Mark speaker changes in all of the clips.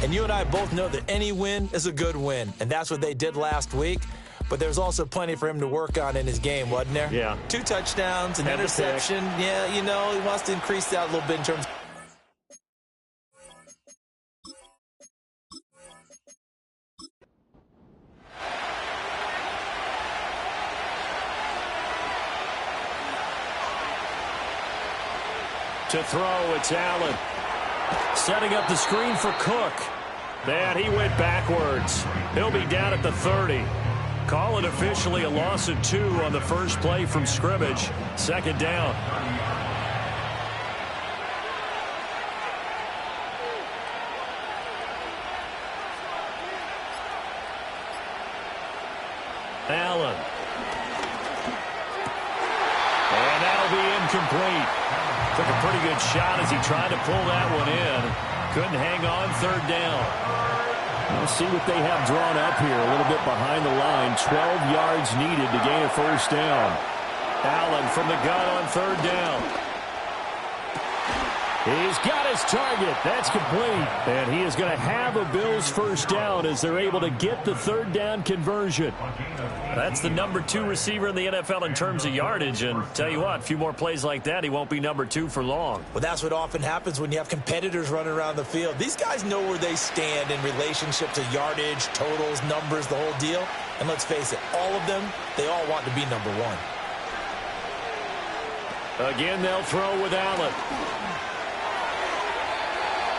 Speaker 1: And you and I both know that any win is a good win, and that's what they did last week. But there's also plenty for him to work on in his game, wasn't there?
Speaker 2: Yeah.
Speaker 1: 2 touchdowns, an interception. Yeah, you know, he wants to increase that a little bit in terms.
Speaker 2: To throw, it's Allen. Setting up the screen for Cook. And he went backwards. He'll be down at the 30. Call it officially a loss of 2 on the first play from scrimmage. Second down. Allen. And that'll be incomplete. Took a pretty good shot as he tried to pull that one in. Couldn't hang on. Third down. We'll see what they have drawn up here. A little bit behind the line. 12 yards needed to gain a first down. Allen from the gun on third down. He's got his target. That's complete. And he is going to have a Bills first down as they're able to get the third down conversion. That's the number 2 receiver in the NFL in terms of yardage. And tell you what, a few more plays like that, he won't be number 2 for long.
Speaker 1: Well, that's what often happens when you have competitors running around the field. These guys know where they stand in relationship to yardage, totals, numbers, the whole deal. And let's face it, all of them, they all want to be number 1.
Speaker 2: Again, they'll throw with Allen.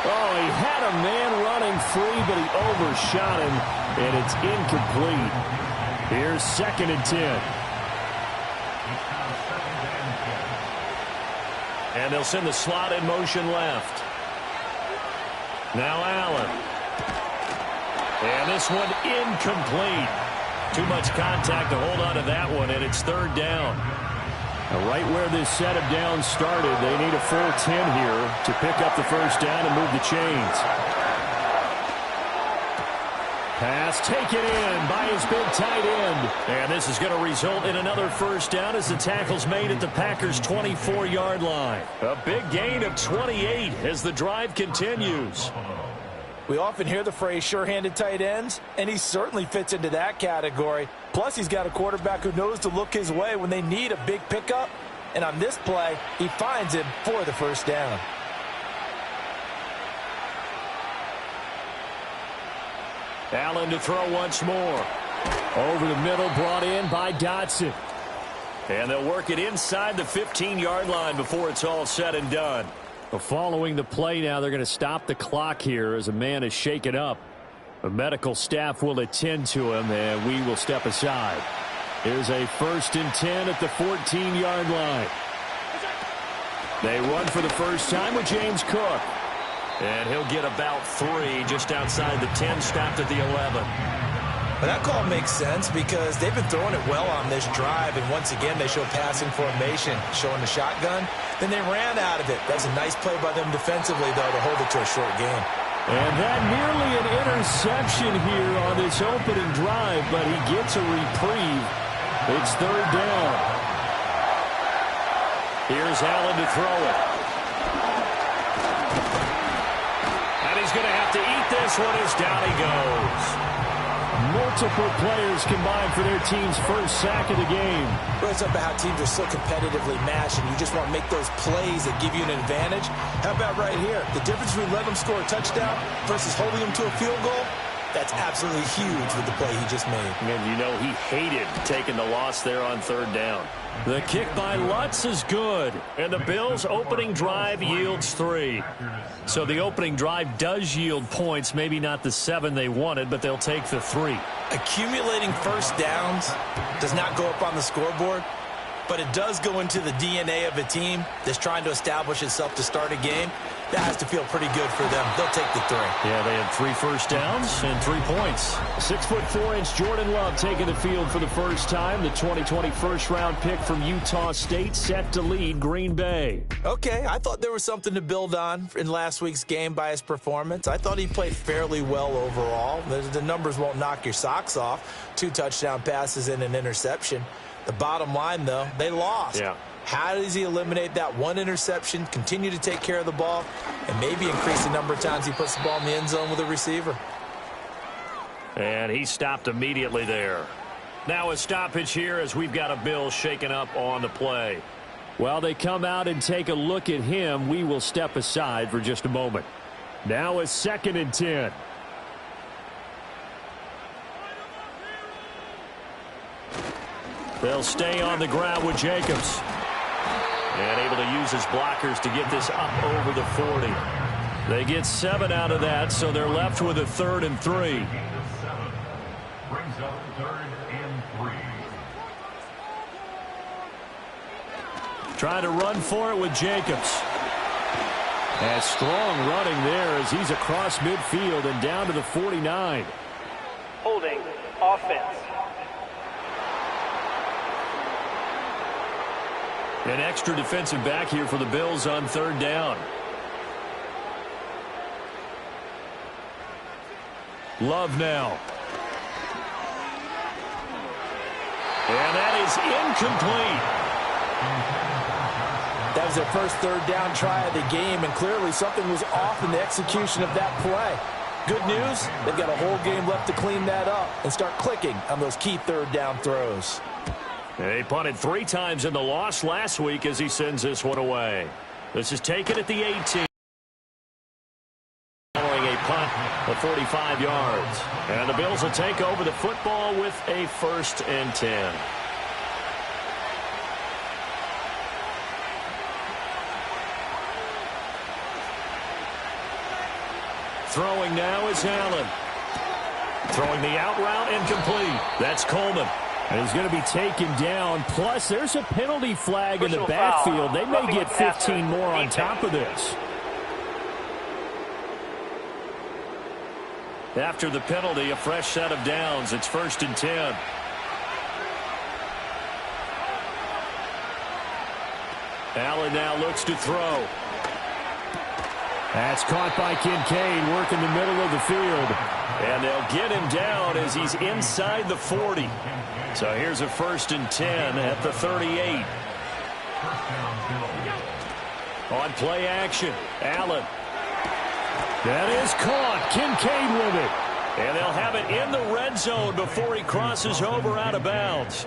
Speaker 2: Oh, he had a man running free, but he overshot him, and it's incomplete. Here's 2nd and 10. And they'll send the slot in motion left. Now Allen. And this one incomplete. Too much contact to hold on to that one, and it's third down. Right where this set of downs started, they need a full 10 here to pick up the first down and move the chains. Pass taken in by his big tight end. And this is going to result in another first down as the tackle's made at the Packers' 24-yard line. A big gain of 28 as the drive continues.
Speaker 1: We often hear the phrase sure-handed tight ends, and he certainly fits into that category. Plus, he's got a quarterback who knows to look his way when they need a big pickup. And on this play, he finds him for the first down.
Speaker 2: Allen to throw once more. Over the middle, brought in by Dotson. And they'll work it inside the 15-yard line before it's all said and done. Well, following the play now, they're going to stop the clock here as a man is shaken up. The medical staff will attend to him, and we will step aside. Here's a 1st and 10 at the 14-yard line. They run for the first time with James Cook. And he'll get about 3 just outside the 10, stopped at the 11.
Speaker 1: But that call makes sense because they've been throwing it well on this drive, and once again they show passing formation, showing the shotgun. Then they ran out of it. That's a nice play by them defensively, though, to hold it to a short game.
Speaker 2: And that nearly an interception here on this opening drive, but he gets a reprieve. It's third down. Here's Allen to throw it. And he's going to have to eat this one as down he goes. Multiple players combined for their team's first sack of the game.
Speaker 1: Well, it's about how teams are so competitively matched, and you just want to make those plays that give you an advantage. How about right here? The difference between letting them score a touchdown versus holding them to a field goal, that's absolutely huge with the play he just made.
Speaker 2: And you know he hated taking the loss there on third down. The kick by Lutz is good. And the Bills' opening drive yields 3. So the opening drive does yield points, maybe not the 7 they wanted, but they'll take the 3.
Speaker 1: Accumulating first downs does not go up on the scoreboard, but it does go into the DNA of a team that's trying to establish itself to start a game. That has to feel pretty good for them. They'll take the 3.
Speaker 2: Yeah, they had 3 first downs and 3 points. 6'4" Jordan Love taking the field for the first time. The 2020 first-round pick from Utah State set to lead Green Bay.
Speaker 1: Okay, I thought there was something to build on in last week's game by his performance. I thought he played fairly well overall. The numbers won't knock your socks off. 2 touchdown passes and an interception. The bottom line, though, they lost.
Speaker 2: Yeah.
Speaker 1: How does he eliminate that one interception, continue to take care of the ball, and maybe increase the number of times he puts the ball in the end zone with a receiver?
Speaker 2: And he stopped immediately there. Now a stoppage here as we've got a Bills shaken up on the play. While they come out and take a look at him, we will step aside for just a moment. Now a 2nd and 10. They'll stay on the ground with Jacobs. And able to use his blockers to get this up over the 40. They get 7 out of that, so they're left with a 3rd and 3.
Speaker 3: Brings up 3rd and 3.
Speaker 2: Trying to run for it with Jacobs. And strong running there as he's across midfield and down to the 49.
Speaker 4: Holding offense.
Speaker 2: An extra defensive back here for the Bills on 3rd down. Love now. And that is incomplete.
Speaker 1: That was their first 3rd down try of the game, and clearly something was off in the execution of that play. Good news, they've got a whole game left to clean that up and start clicking on those key 3rd down throws.
Speaker 2: They punted 3 times in the loss last week as he sends this one away. This is taken at the 18. Following a punt of 45 yards. And the Bills will take over the football with a 1st and 10. Throwing now is Allen. Throwing the out route incomplete. That's Coleman. And he's going to be taken down. Plus, there's a penalty flag in the backfield. They may get 15 more on top of this. After the penalty, a fresh set of downs. It's 1st and 10. Allen now looks to throw. That's caught by Kincaid, working the middle of the field. And they'll get him down as he's inside the 40. So here's a 1st and 10 at the 38. On play action, Allen. That is caught. Kincaid with it. And they'll have it in the red zone before he crosses over out of bounds.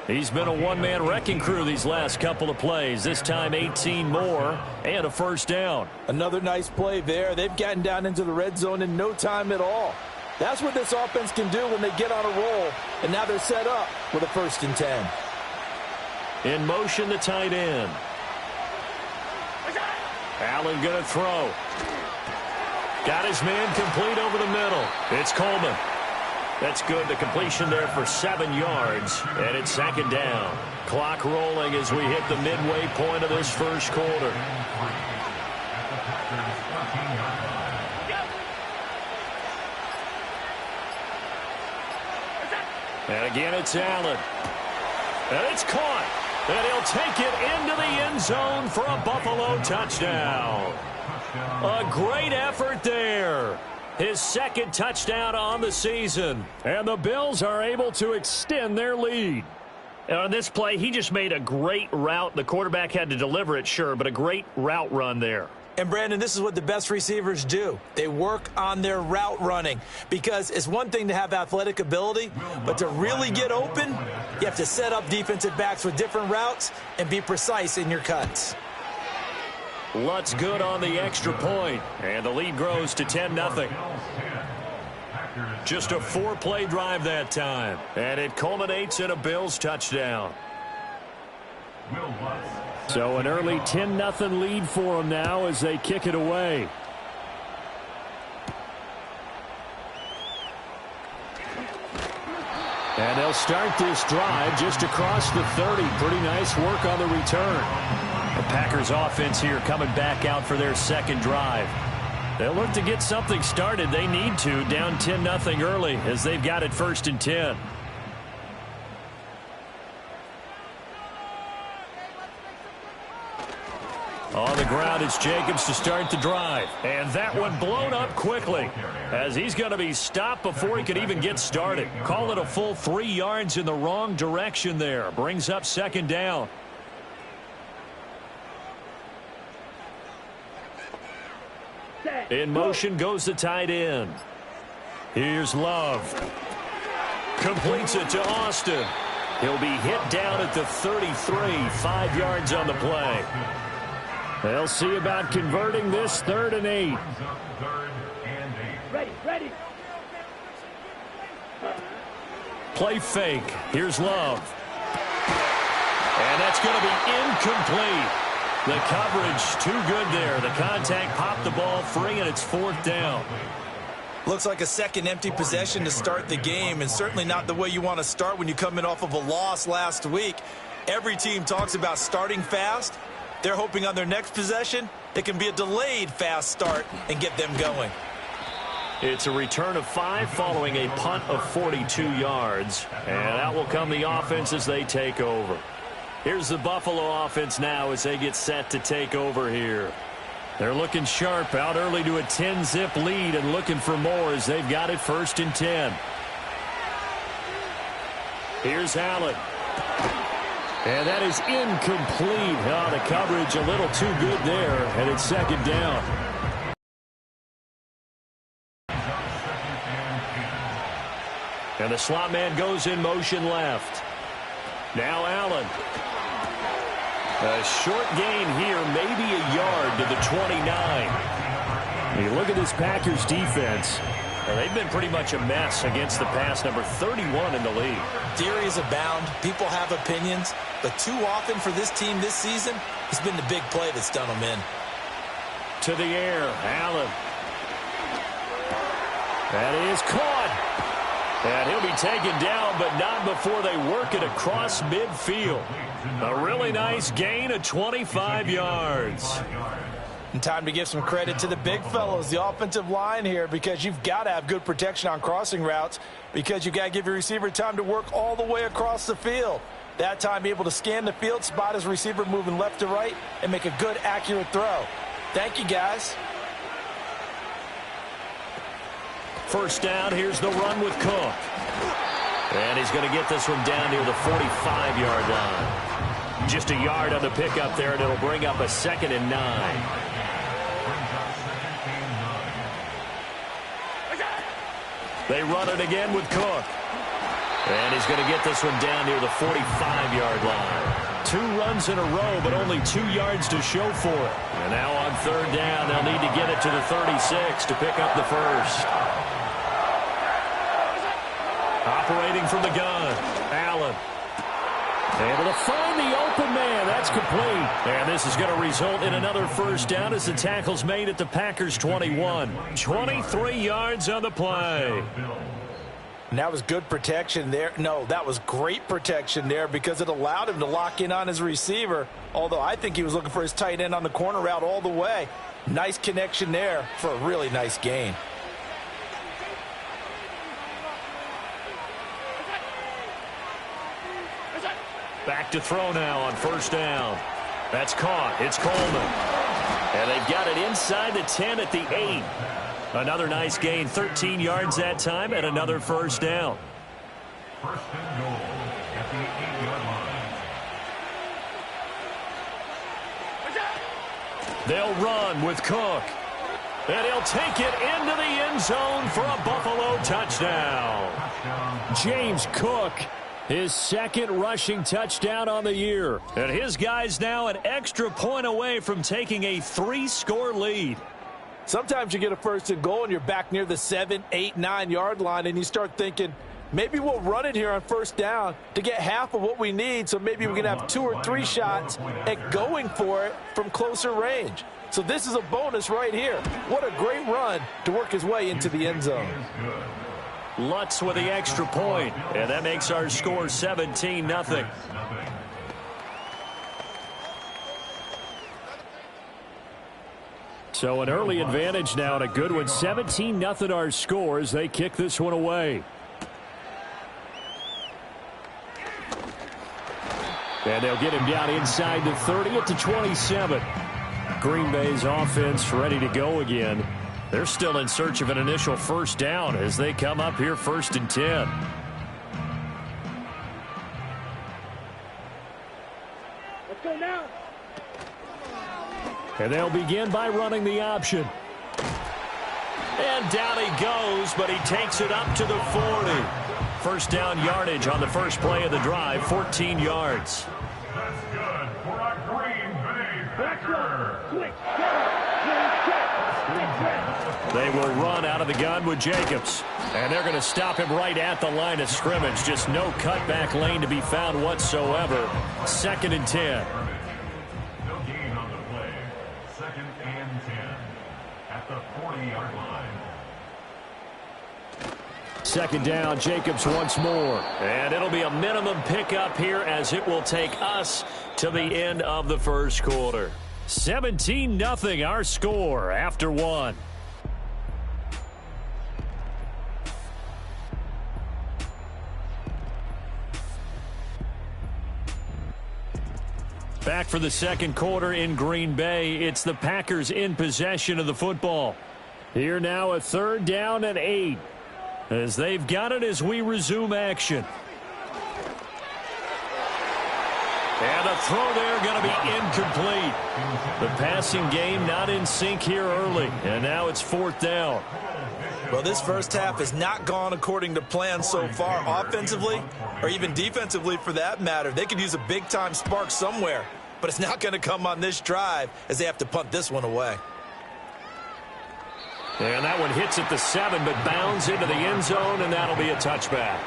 Speaker 2: He's been a one-man wrecking crew these last couple of plays. This time 18 more and a 1st down.
Speaker 1: Another nice play there. They've gotten down into the red zone in no time at all. That's what this offense can do when they get on a roll. And now they're set up with a 1st and 10.
Speaker 2: In motion, the tight end. Allen going to throw. Got his man complete over the middle. It's Coleman. That's good. The completion there for 7 yards. And it's 2nd down. Clock rolling as we hit the midway point of this 1st quarter. And again, it's Allen. And it's caught. And he'll take it into the end zone for a Buffalo touchdown. A great effort there. His 2nd touchdown on the season. And the Bills are able to extend their lead. And on this play, he just made a great route. The quarterback had to deliver it, sure, but a great route run there.
Speaker 1: And, Brandon, this is what the best receivers do. They work on their route running because it's one thing to have athletic ability, but to really get open, you have to set up defensive backs with different routes and be precise in your cuts.
Speaker 2: Lutz good on the extra point, and the lead grows to 10-0. Just a 4-play drive that time, and it culminates in a Bills touchdown. So an early 10-0 lead for them now as they kick it away. And they'll start this drive just across the 30. Pretty nice work on the return. The Packers offense here coming back out for their 2nd drive. They'll look to get something started. They need to, down 10-0 early as they've got it 1st and 10. On the ground, it's Jacobs to start the drive. And that one blown up quickly as he's going to be stopped before he could even get started. Call it a full 3 yards in the wrong direction there. Brings up 2nd down. In motion goes the tight end. Here's Love. Completes it to Austin. He'll be hit down at the 33, 5 yards on the play. They'll see about converting this 3rd and 8.
Speaker 4: Ready.
Speaker 2: Play fake. Here's Love. And that's going to be incomplete. The coverage too good there. The contact popped the ball free, and it's 4th down.
Speaker 1: Looks like a second empty possession to start the game, and certainly not the way you want to start when you come in off of a loss last week. Every team talks about starting fast. They're hoping on their next possession it can be a delayed fast start and get them going.
Speaker 2: It's a return of 5 following a punt of 42 yards. And out will come the offense as they take over. Here's the Buffalo offense now as they get set to take over here. They're looking sharp, out early to a 10-zip lead and looking for more as they've got it 1st and 10. Here's Allen. And that is incomplete. Oh, the coverage a little too good there, and it's 2nd down. And the slot man goes in motion left. Now Allen. A short gain here, maybe a yard to the 29. You look at this Packers defense. They've been pretty much a mess against the pass, number 31 in the league.
Speaker 1: Theories abound. People have opinions. But too often for this team this season, it's been the big play that's done them in.
Speaker 2: To the air, Allen. That is caught. And he'll be taken down, but not before they work it across midfield. A really nice gain of 25 yards.
Speaker 1: And time to give some credit to the big fellows, the offensive line here, because you've got to have good protection on crossing routes because you've got to give your receiver time to work all the way across the field. That time, be able to scan the field, spot his receiver moving left to right, and make a good, accurate throw. Thank you, guys.
Speaker 2: 1st down, here's the run with Cook. And he's going to get this one down near the 45-yard line. Just a yard on the pickup there, and it'll bring up a 2nd and 9. They run it again with Cook. And he's going to get this one down near the 45-yard line. 2 runs in a row, but only 2 yards to show for it. And now on 3rd down, they'll need to get it to the 36 to pick up the 1st. Operating from the gun, Allen. Able to find the open man. That's complete. And this is going to result in another 1st down as the tackle's made at the Packers' 21. 23 yards on the play.
Speaker 1: And that was good protection there. No, that was great protection there because it allowed him to lock in on his receiver, although I think he was looking for his tight end on the corner route all the way. Nice connection there for a really nice gain.
Speaker 2: Back to throw now on 1st down. That's caught. It's Coleman. And they've got it inside the 10 at the 8. Another nice gain, 13 yards that time, and another 1st down.
Speaker 3: 1st and goal at the 8-yard line.
Speaker 2: They'll run with Cook. And he'll take it into the end zone for a Buffalo touchdown. James Cook, his 2nd rushing touchdown on the year. And his guys now an extra point away from taking a 3-score lead.
Speaker 1: Sometimes you get a 1st and goal and you're back near the 7, 8, 9-yard line and you start thinking, maybe we'll run it here on 1st down to get half of what we need, so maybe we can have 2 or 3 shots at going for it from closer range. So this is a bonus right here. What a great run to work his way into the end zone.
Speaker 2: Lutz with the extra point, and that makes our score 17-0. So an early advantage now and a good one. 17-0 our score as they kick this one away. And they'll get him down inside the 30 at the 27. Green Bay's offense ready to go again. They're still in search of an initial 1st down as they come up here 1st and 10.
Speaker 4: Let's go now.
Speaker 2: And they'll begin by running the option. And down he goes, but he takes it up to the 40. First down yardage on the first play of the drive, 14 yards.
Speaker 3: That's good for a Green Bay Packer.
Speaker 2: They will run out of the gun with Jacobs. And they're going to stop him right at the line of scrimmage. Just no cutback lane to be found whatsoever. 2nd and 10.
Speaker 3: No gain on the play. 2nd and 10 at the 40-yard line.
Speaker 2: 2nd down, Jacobs once more. And it'll be a minimum pickup here as it will take us to the end of the first quarter. 17-0 our score after one. Back for the second quarter in Green Bay. It's the Packers in possession of the football. Here now, a 3rd down and 8. As they've got it as we resume action. And a throw there going to be incomplete. The passing game not in sync here early. And now it's 4th down.
Speaker 1: Well, this first half has not gone according to plan so far offensively or even defensively for that matter. They could use a big-time spark somewhere, but it's not going to come on this drive as they have to punt this one away.
Speaker 2: And that one hits at the 7, but bounds into the end zone, and that'll be a touchback.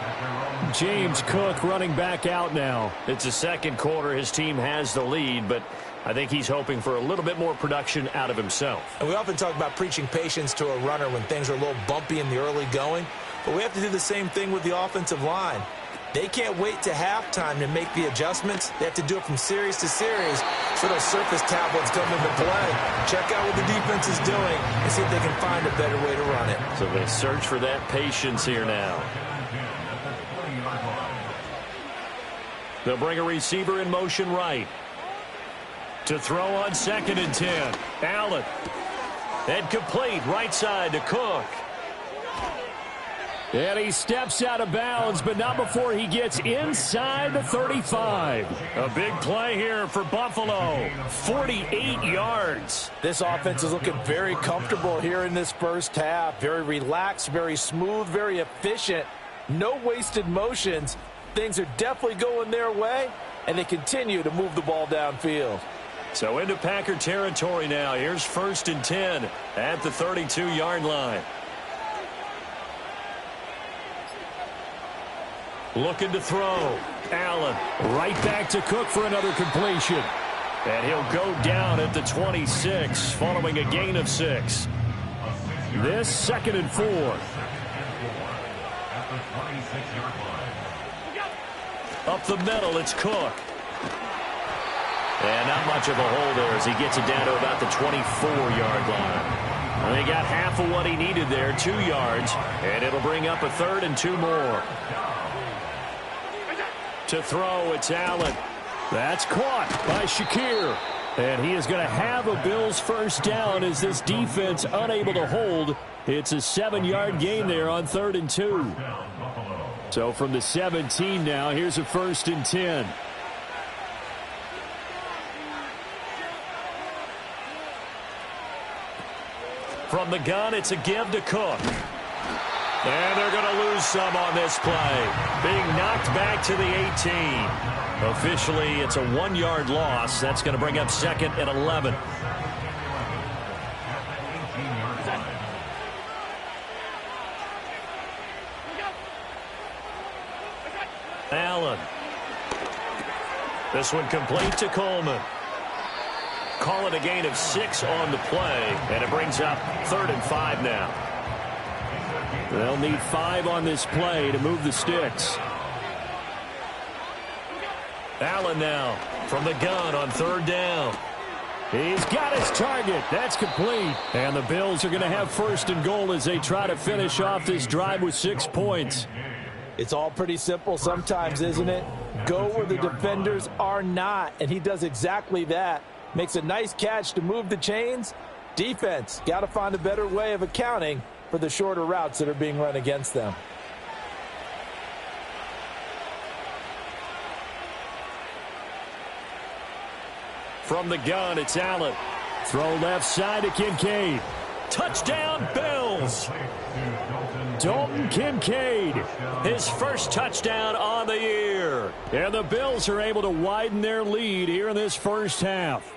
Speaker 2: James Cook running back out now. It's the second quarter. His team has the lead, but I think he's hoping for a little bit more production out of himself.
Speaker 1: And we often talk about preaching patience to a runner when things are a little bumpy in the early going, but we have to do the same thing with the offensive line. They can't wait to halftime to make the adjustments. They have to do it from series to series so those surface tablets come into play. Check out what the defense is doing and see if they can find a better way to run it.
Speaker 2: So they search for that patience here now. They'll bring a receiver in motion right. To throw on 2nd and 10. Allen. And complete right side to Cook. And he steps out of bounds, but not before he gets inside the 35. A big play here for Buffalo. 48 yards.
Speaker 1: This offense is looking very comfortable here in this first half. Very relaxed, very smooth, very efficient. No wasted motions. Things are definitely going their way, and they continue to move the ball downfield.
Speaker 2: So into Packer territory now. Here's 1st and 10 at the 32-yard line. Looking to throw. Allen right back to Cook for another completion. And he'll go down at the 26 following a gain of 6. This 2nd and 4. Up the middle, it's Cook. And not much of a hole there as he gets it down to about the 24-yard line. And he got half of what he needed there, 2 yards. And it'll bring up a 3rd and 2 more. To throw, it's Allen. That's caught by Shakir. And he is going to have a Bills first down as this defense unable to hold. It's a 7-yard gain there on 3rd and 2. So from the 17 now, here's a 1st and 10. From the gun, it's a give to Cook. And they're going to lose some on this play. Being knocked back to the 18. Officially, it's a 1-yard loss. That's going to bring up 2nd and 11. Allen. This one complete to Coleman. Call it a gain of 6 on the play. And it brings up 3rd and 5 now. They'll need 5 on this play to move the sticks. Allen now from the gun on 3rd down. He's got his target. That's complete. And the Bills are going to have 1st and goal as they try to finish off this drive with 6 points.
Speaker 1: It's all pretty simple sometimes, isn't it? Go where the defenders are not, and he does exactly that. Makes a nice catch to move the chains. Defense got to find a better way of accounting for the shorter routes that are being run against them.
Speaker 2: From the gun, it's Allen. Throw left side to Kincaid. Touchdown, Bills! Bills. Dalton Kincaid, his first touchdown on the year. And the Bills are able to widen their lead here in this first half.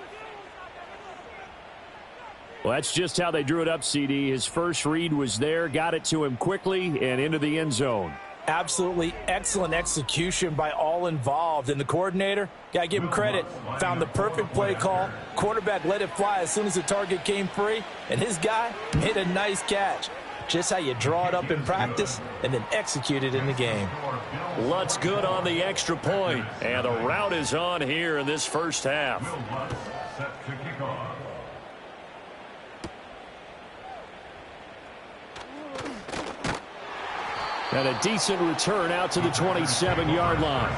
Speaker 2: Well, that's just how they drew it up, CD. His first read was there, got it to him quickly, and into the end zone.
Speaker 1: Absolutely excellent execution by all involved. And the coordinator, got to give him credit, found the perfect play call. Quarterback let it fly as soon as the target came free, and his guy made a nice catch. Just how you draw it up in practice and then execute it in the game.
Speaker 2: Lutz good on the extra point, and the route is on here in this first half.
Speaker 3: Set to kick off.
Speaker 2: And a decent return out to the 27-yard line.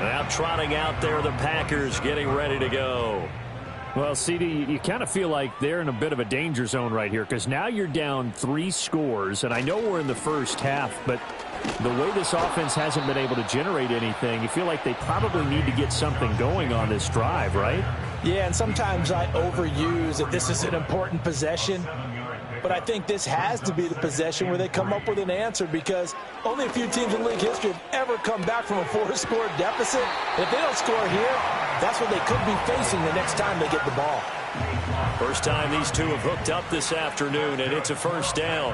Speaker 2: Now trotting out there, the Packers getting ready to go. Well, CD, you kind of feel like they're in a bit of a danger zone right here because now you're down 3 scores, and I know we're in the first half, but the way this offense hasn't been able to generate anything, you feel like they probably need to get something going on this drive, right?
Speaker 1: Yeah, and sometimes I overuse that this is an important possession, but I think this has to be the possession where they come up with an answer because only a few teams in league history have ever come back from a 4-score deficit. And if they don't score here, that's what they could be facing the next time they get the ball.
Speaker 2: First time these two have hooked up this afternoon, and it's a first down.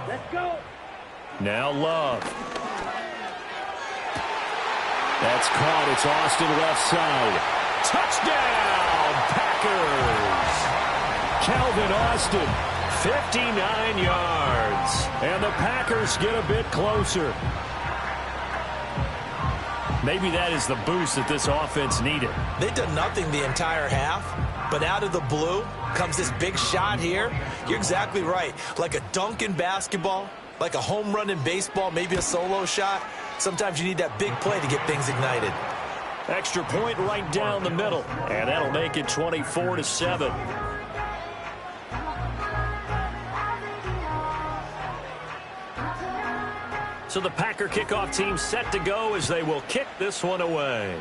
Speaker 4: Let's go.
Speaker 2: Now Love. That's caught. It's Austin left side. Touchdown, Packers. Calvin Austin, 59 yards. And the Packers get a bit closer. Maybe that is the boost that this offense needed.
Speaker 1: They've done nothing the entire half, but out of the blue comes this big shot here. You're exactly right. Like a dunk in basketball, like a home run in baseball, maybe a solo shot. Sometimes you need that big play to get things ignited.
Speaker 2: Extra point right down the middle, and that'll make it 24-7. So the Packer kickoff team set to go as they will kick this one away.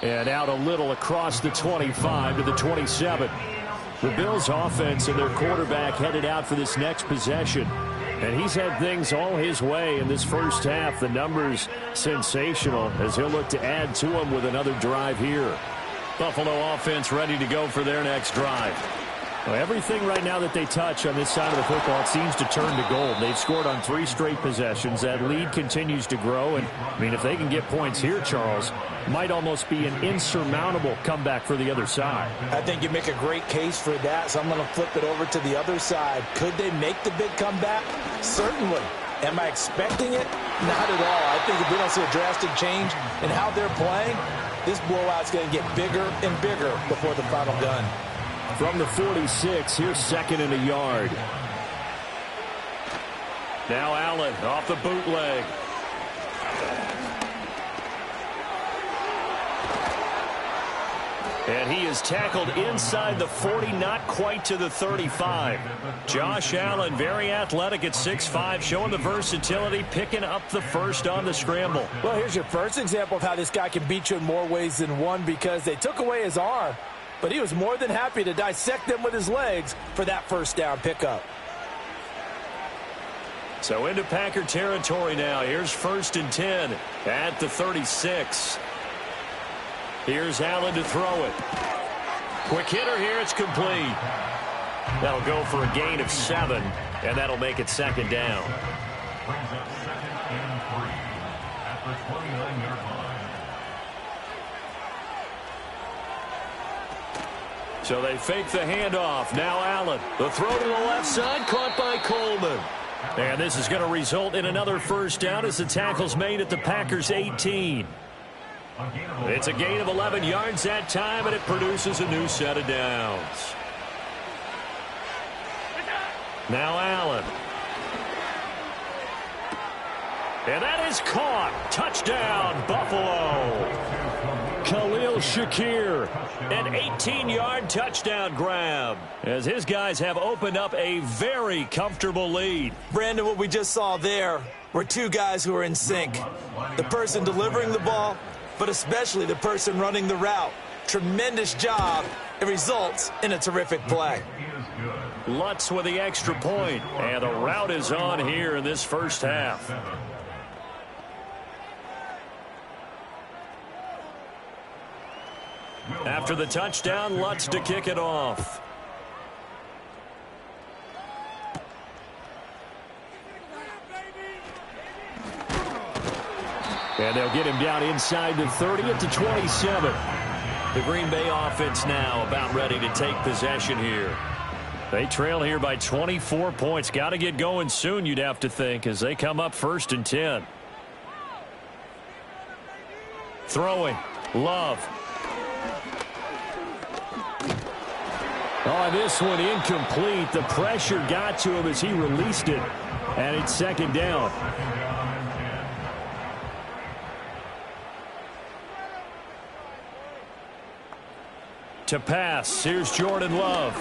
Speaker 2: And out a little across the 25 to the 27. The Bills offense and their quarterback headed out for this next possession. And he's had things all his way in this first half. The numbers sensational as he'll look to add to them with another drive here. Buffalo offense ready to go for their next drive. Well, everything right now that they touch on this side of the football, it seems to turn to gold. They've scored on 3 straight possessions. That lead continues to grow. And, I mean, if they can get points here, Charles, might almost be an insurmountable comeback for the other side.
Speaker 1: I think you make a great case for that, so I'm going to flip it over to the other side. Could they make the big comeback? Certainly. Am I expecting it? Not at all. I think if we don't see a drastic change in how they're playing, this blowout's going to get bigger and bigger before the final gun.
Speaker 2: From the 46, here's 2nd and a yard. Now Allen off the bootleg. And he is tackled inside the 40, not quite to the 35. Josh Allen, very athletic at 6'5", showing the versatility, picking up the first on the scramble.
Speaker 1: Well, here's your first example of how this guy can beat you in more ways than one because they took away his arm. But he was more than happy to dissect them with his legs for that first down pickup.
Speaker 2: So into Packer territory now. Here's 1st and 10 at the 36. Here's Allen to throw it. Quick hitter here. It's complete. That'll go for a gain of 7, and that'll make it 2nd down.
Speaker 3: Brings up 2nd and 3 at the 29-yard line.
Speaker 2: So they fake the handoff. Now Allen. The throw to the left side, caught by Coleman. And this is going to result in another first down as the tackle's made at the Packers' 18. It's a gain of 11 yards that time, and it produces a new set of downs. Now Allen. And that is caught. Touchdown, Buffalo. Khalil Shakir, an 18-yard touchdown grab, as his guys have opened up a very comfortable lead.
Speaker 1: Brandon, what we just saw there were 2 guys who are in sync. The person delivering the ball, but especially the person running the route. Tremendous job. It results in a terrific play.
Speaker 2: Lutz with the extra point, and the rout is on here in this first half. After the touchdown, Lutz to kick it off. And they'll get him down inside the 30 at the 27. The Green Bay offense now about ready to take possession here. They trail here by 24 points. Got to get going soon, you'd have to think, as they come up 1st and 10. Throwing. Love. Oh, this one incomplete. The pressure got to him as he released it. And it's 2nd down. To pass. Here's Jordan Love.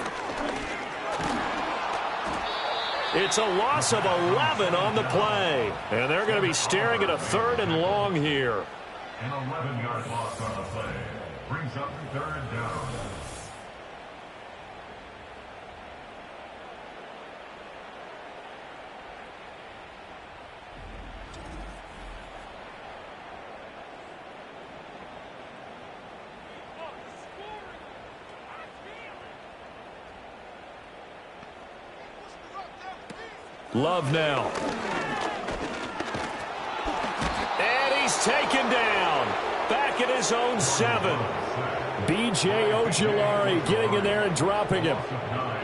Speaker 2: It's a loss of 11 on the play. And they're going to be staring at a 3rd and long here.
Speaker 3: An 11-yard loss on the play. Brings up 3rd down.
Speaker 2: Love now. And he's taken down. Back at his own 7. B.J. Ojulari getting in there and dropping him.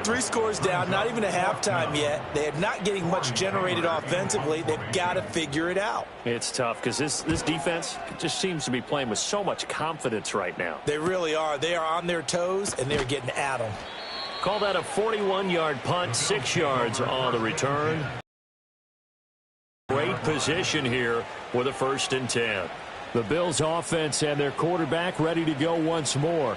Speaker 1: 3 scores down, not even a halftime yet. They are not getting much generated offensively. They've got to figure it out.
Speaker 2: It's tough because this defense just seems to be playing with so much confidence right now.
Speaker 1: They really are. They are on their toes, and they're getting at them.
Speaker 2: Call that a 41-yard punt, 6 yards on the return. Great position here with a 1st and 10. The Bills offense and their quarterback ready to go once more.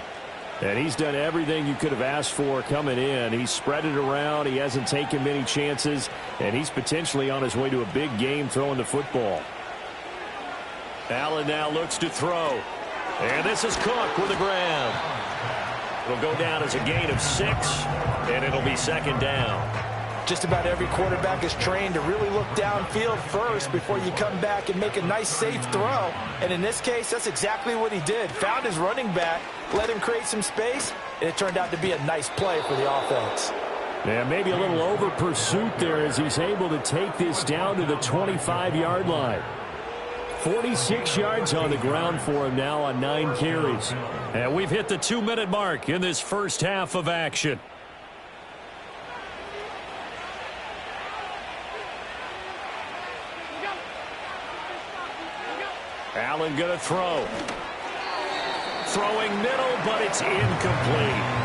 Speaker 2: And he's done everything you could have asked for coming in. He's spread it around. He hasn't taken many chances. And he's potentially on his way to a big game throwing the football. Allen now looks to throw. And this is Cook with the grab. It'll go down as a gain of 6, and it'll be 2nd down.
Speaker 1: Just about every quarterback is trained to really look downfield first before you come back and make a nice, safe throw. And in this case, that's exactly what he did. Found his running back, let him create some space, and it turned out to be a nice play for the offense.
Speaker 2: Yeah, maybe a little over pursuit there as he's able to take this down to the 25-yard line. 46 yards on the ground for him now on 9 carries. And we've hit the 2-minute mark in this first half of action. Allen going to throw. Throwing middle, but it's incomplete.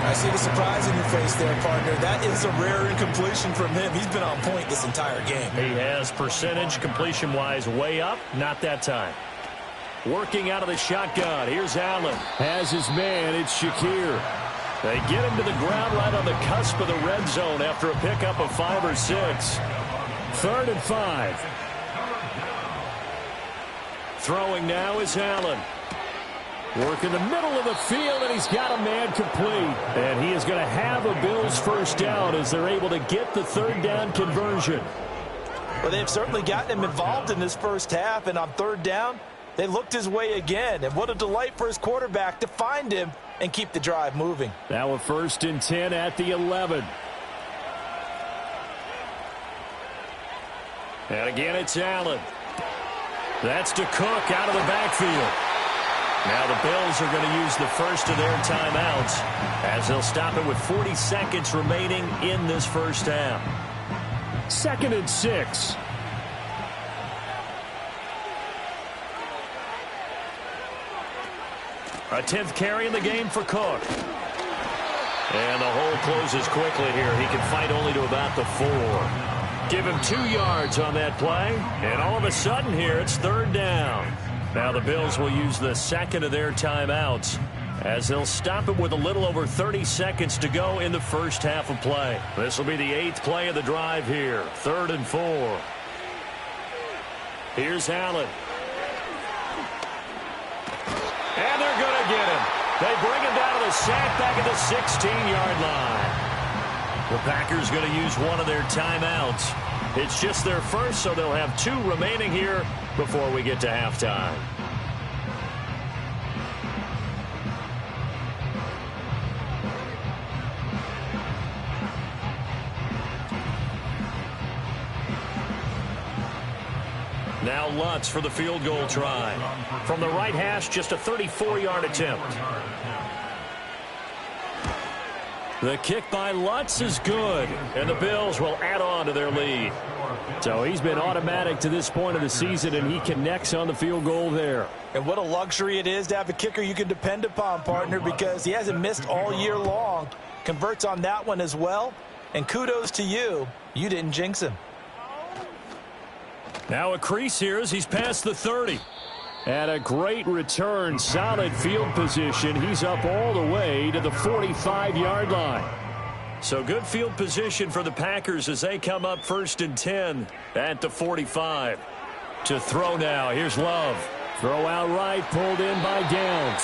Speaker 1: I see the surprise in your face there, partner. That is a rare incompletion from him. He's been on point this entire game.
Speaker 2: He has percentage completion-wise way up. Not that time. Working out of the shotgun. Here's Allen. Has his man. It's Shakir. They get him to the ground right on the cusp of the red zone after a pickup of 5 or 6. 3rd and 5. Throwing now is Allen. Work in the middle of the field, and he's got a man complete. And he is going to have a Bills first down as they're able to get the 3rd down conversion.
Speaker 1: Well, they've certainly gotten him involved in this first half, and on 3rd down, they looked his way again. And what a delight for his quarterback to find him and keep the drive moving.
Speaker 2: Now a 1st and 10 at the 11. And again, it's Allen. That's to Cook out of the backfield. Now the Bills are going to use the first of their timeouts as they'll stop it with 40 seconds remaining in this first half. 2nd and 6. A 10th carry in the game for Cook. And the hole closes quickly here. He can fight only to about the 4. Give him 2 yards on that play. And all of a sudden here, it's 3rd down. Now the Bills will use the second of their timeouts as they'll stop it with a little over 30 seconds to go in the first half of play. This will be the 8th play of the drive here. 3rd and 4. Here's Allen. And they're going to get him. They bring him down to the sack back at the 16-yard line. The Packers going to use one of their timeouts. It's just their first, so they'll have 2 remaining here before we get to halftime. Now Lutz for the field goal try. From the right hash, just a 34-yard attempt. The kick by Lutz is good, and the Bills will add on to their lead. So he's been automatic to this point of the season, and he connects on the field goal there.
Speaker 1: And what a luxury it is to have a kicker you can depend upon, partner, because he hasn't missed all year long. Converts on that one as well, and kudos to you. You didn't jinx him.
Speaker 2: Now a crease here as he's past the 30. And a great return, solid field position. He's up all the way to the 45-yard line. So good field position for the Packers as they come up 1st and 10 at the 45. To throw now, here's Love. Throw out right, pulled in by Downs.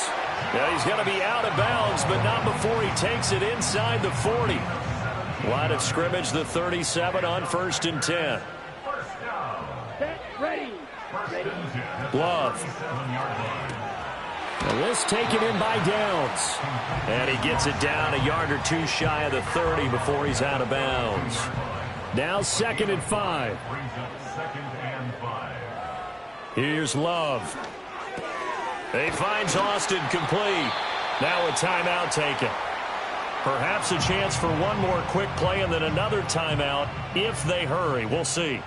Speaker 2: Yeah, he's going to be out of bounds, but not before he takes it inside the 40. Line of scrimmage, the 37 on 1st and 10.
Speaker 4: Ready.
Speaker 2: Love. And this taken in by Downs. And he gets it down a yard or 2 shy of the 30 before he's out of bounds. Now 2nd and 5. Here's Love. He finds Austin complete. Now a timeout taken. Perhaps a chance for one more quick play and then another timeout if they hurry. We'll see.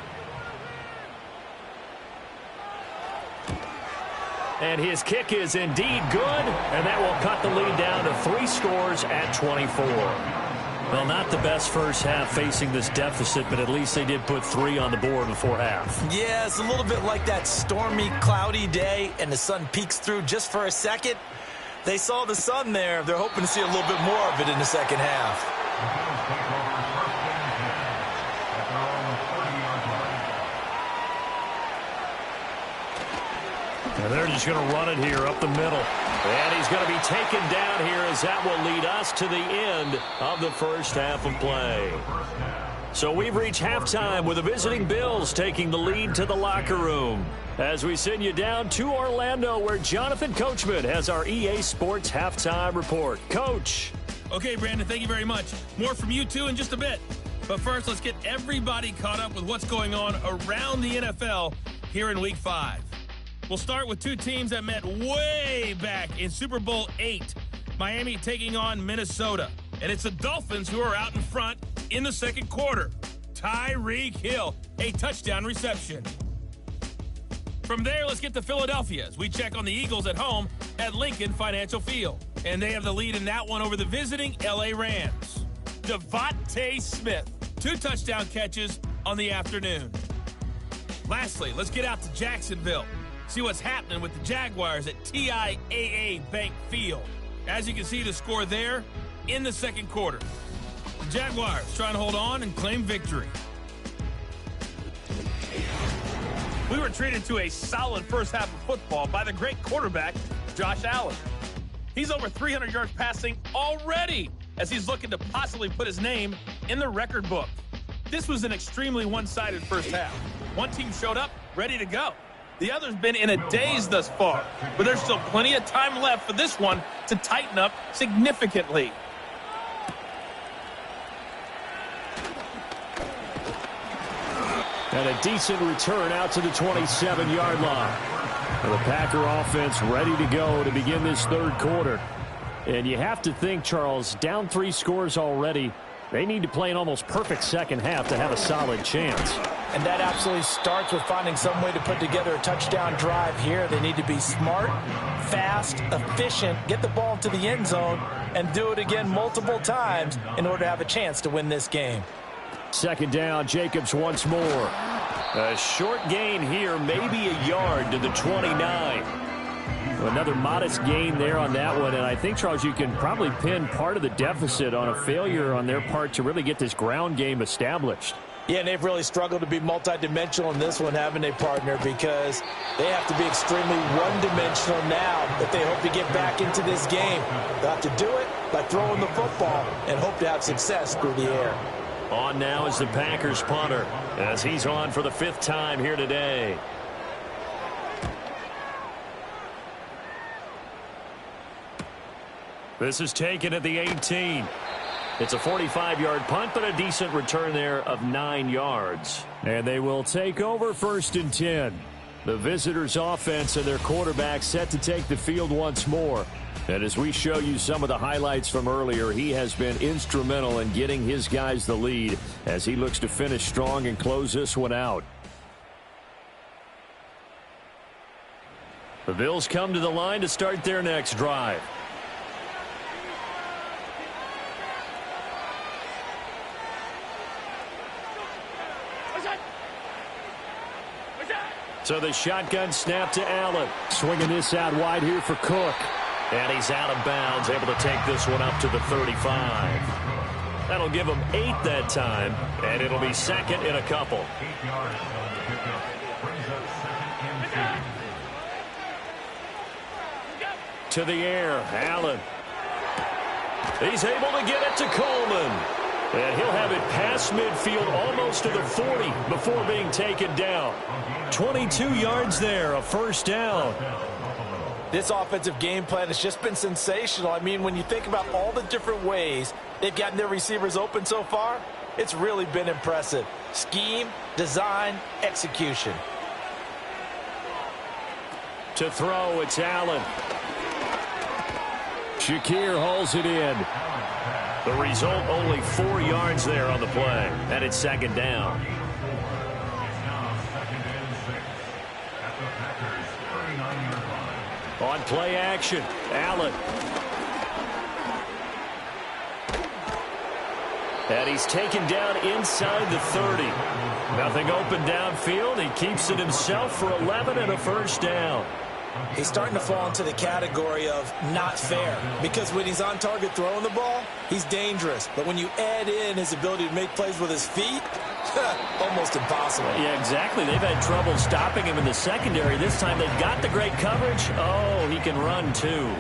Speaker 2: And his kick is indeed good, and that will cut the lead down to 3 scores at 24. Well, not the best first half facing this deficit, but at least they did put 3 on the board before half.
Speaker 1: Yeah, it's a little bit like that stormy, cloudy day, and the sun peeks through just for a second. They saw the sun there. They're hoping to see a little bit more of it in the second half.
Speaker 2: And they're just going to run it here up the middle. And he's going to be taken down here as that will lead us to the end of the first half of play. So we've reached halftime with the visiting Bills taking the lead to the locker room. As we send you down to Orlando where Jonathan Coachman has our EA Sports halftime report. Coach.
Speaker 5: Okay, Brandon, thank you very much. More from you two in just a bit. But first, let's get everybody caught up with what's going on around the NFL here in Week 5. We'll start with 2 teams that met way back in Super Bowl VIII. Miami taking on Minnesota. And it's the Dolphins who are out in front in the second quarter. Tyreek Hill, a touchdown reception. From there, let's get to Philadelphia as we check on the Eagles at home at Lincoln Financial Field. And they have the lead in that one over the visiting LA Rams. Devontae Smith, 2 touchdown catches on the afternoon. Lastly, let's get out to Jacksonville. See what's happening with the Jaguars at TIAA Bank Field. As you can see, the score there in the second quarter. The Jaguars trying to hold on and claim victory. We were treated to a solid first half of football by the great quarterback, Josh Allen. He's over 300 yards passing already as he's looking to possibly put his name in the record book. This was an extremely one-sided first half. One team showed up ready to go. The other's been in a daze thus far, but there's still plenty of time left for this one to tighten up significantly.
Speaker 2: And a decent return out to the 27-yard line. And the Packer offense ready to go to begin this third quarter. And you have to think, Charles, down 3 scores already. They need to play an almost perfect second half to have a solid chance.
Speaker 1: And that absolutely starts with finding some way to put together a touchdown drive here. They need to be smart, fast, efficient, get the ball to the end zone, and do it again multiple times in order to have a chance to win this game.
Speaker 2: Second down, Jacobs once more. A short gain here, maybe a yard to the 29. Another modest gain there on that one, and I think, Charles, you can probably pin part of the deficit on a failure on their part to really get this ground game established.
Speaker 1: Yeah, and they've really struggled to be multidimensional in this one, haven't they, partner? Because they have to be extremely one-dimensional now if they hope to get back into this game. They'll have to do it by throwing the football and hope to have success through the air.
Speaker 2: On now is the Packers punter as he's on for the 5th time here today. This is taken at the 18. It's a 45-yard punt, but a decent return there of 9 yards. And they will take over 1st and 10. The visitors' offense and their quarterback set to take the field once more. And as we show you some of the highlights from earlier, he has been instrumental in getting his guys the lead as he looks to finish strong and close this one out. The Bills come to the line to start their next drive. So the shotgun snap to Allen. Swinging this out wide here for Cook. And he's out of bounds, able to take this one up to the 35. That'll give him 8 that time, and it'll be 2nd in a couple.
Speaker 3: 8 yards on the pickup. Brings up 2nd and 2.
Speaker 2: To the air, Allen. He's able to get it to Coleman. And he'll have it past midfield almost to the 40 before being taken down. 22 yards there, a 1st down.
Speaker 1: This offensive game plan has just been sensational. I mean, when you think about all the different ways they've gotten their receivers open so far, it's really been impressive. Scheme, design, execution.
Speaker 2: To throw, it's Allen. Shakir hauls it in. The result, only 4 yards there on the play. And it's 2nd down.
Speaker 3: It's now 2nd and 6 at the Packers' 39-yard line.
Speaker 2: On play action, Allen. And he's taken down inside the 30. Nothing open downfield. He keeps it himself for 11 and a 1st down.
Speaker 1: He's starting to fall into the category of not fair, because when he's on target throwing the ball, he's dangerous. But when you add in his ability to make plays with his feet, almost impossible.
Speaker 2: Yeah, exactly. They've had trouble stopping him in the secondary. This time they've got the great coverage. Oh, he can run too.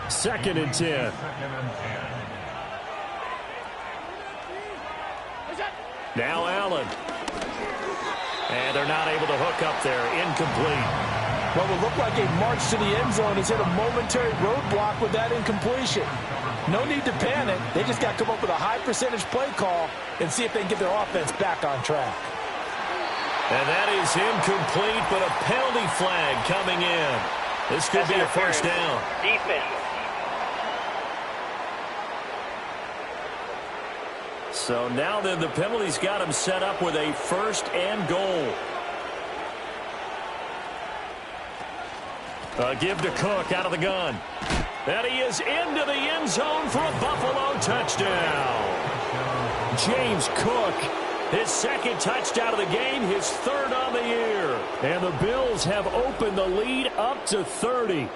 Speaker 2: 2nd and 10.
Speaker 3: 2nd and 10.
Speaker 2: Now Allen. And they're not able to hook up there. Incomplete.
Speaker 1: What will look like a march to the end zone has hit a momentary roadblock with that incompletion. No need to panic. They just got to come up with a high percentage play call and see if they can get their offense back on track.
Speaker 2: And that is incomplete, but a penalty flag coming in. This could be a 1st down.
Speaker 4: Defense.
Speaker 2: So now then the penalty's got him set up with a 1st and goal. Give to Cook out of the gun. And he is into the end zone for a Buffalo touchdown. James Cook, his 2nd touchdown of the game, his 3rd on the year. And the Bills have opened the lead up to 30.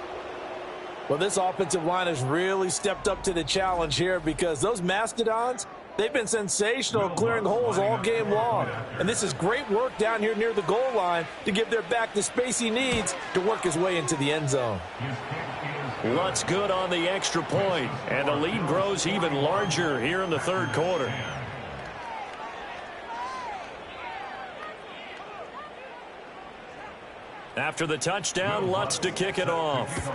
Speaker 1: Well, this offensive line has really stepped up to the challenge here, because those Mastodons, they've been sensational clearing holes all game long. And this is great work down here near the goal line to give their back the space he needs to work his way into the end zone.
Speaker 2: Lutz good on the extra point, and the lead grows even larger here in the 3rd quarter. After the touchdown, Lutz to kick it off.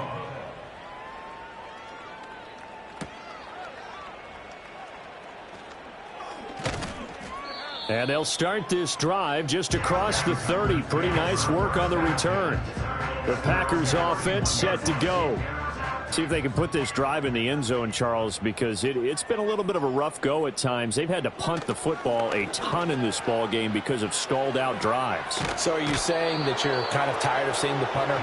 Speaker 2: And they'll start this drive just across the 30. Pretty nice work on the return. The Packers offense set to go. See if they can put this drive in the end zone, Charles, because it's been a little bit of a rough go at times. They've had to punt the football a ton in this ball game because of stalled out drives.
Speaker 1: So are you saying that you're kind of tired of seeing the punter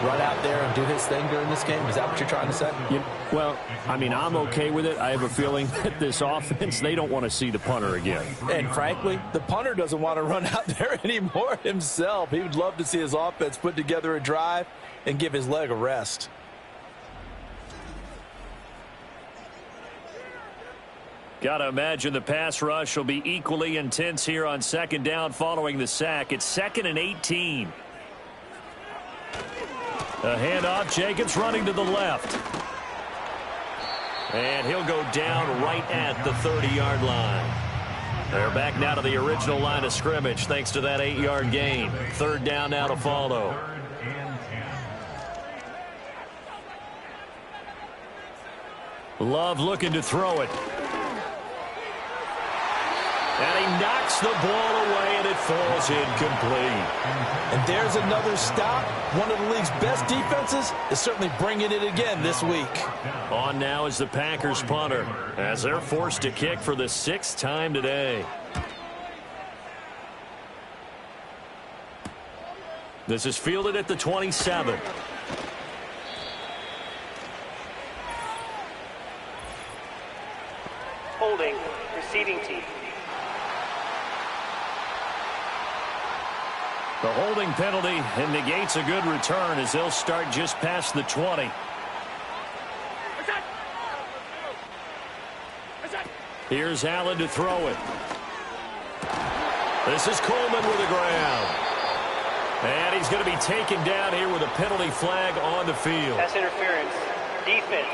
Speaker 1: run out there and do his thing during this game? Is that what you're trying to say?
Speaker 2: Yeah, well, I mean, I'm okay with it. I have a feeling that this offense, they don't want to see the punter again.
Speaker 1: And frankly, the punter doesn't want to run out there anymore himself. He would love to see his offense put together a drive and give his leg a rest.
Speaker 2: Got to imagine the pass rush will be equally intense here on second down following the sack. It's 2nd and 18. A handoff. Jacobs running to the left. And he'll go down right at the 30-yard line. They're back now to the original line of scrimmage thanks to that 8-yard gain. 3rd down now to follow. Love looking to throw it. And he knocks the ball away, and it falls incomplete.
Speaker 1: And there's another stop. One of the league's best defenses is certainly bringing it again this week.
Speaker 2: On now is the Packers punter as they're forced to kick for the 6th time today. This is fielded at the 27.
Speaker 6: Holding, receiving team.
Speaker 2: The holding penalty and negates a good return as they'll start just past the 20. Here's Allen to throw it. This is Coleman with the ground. And he's going to be taken down here with a penalty flag on the field.
Speaker 6: Pass interference. Defense.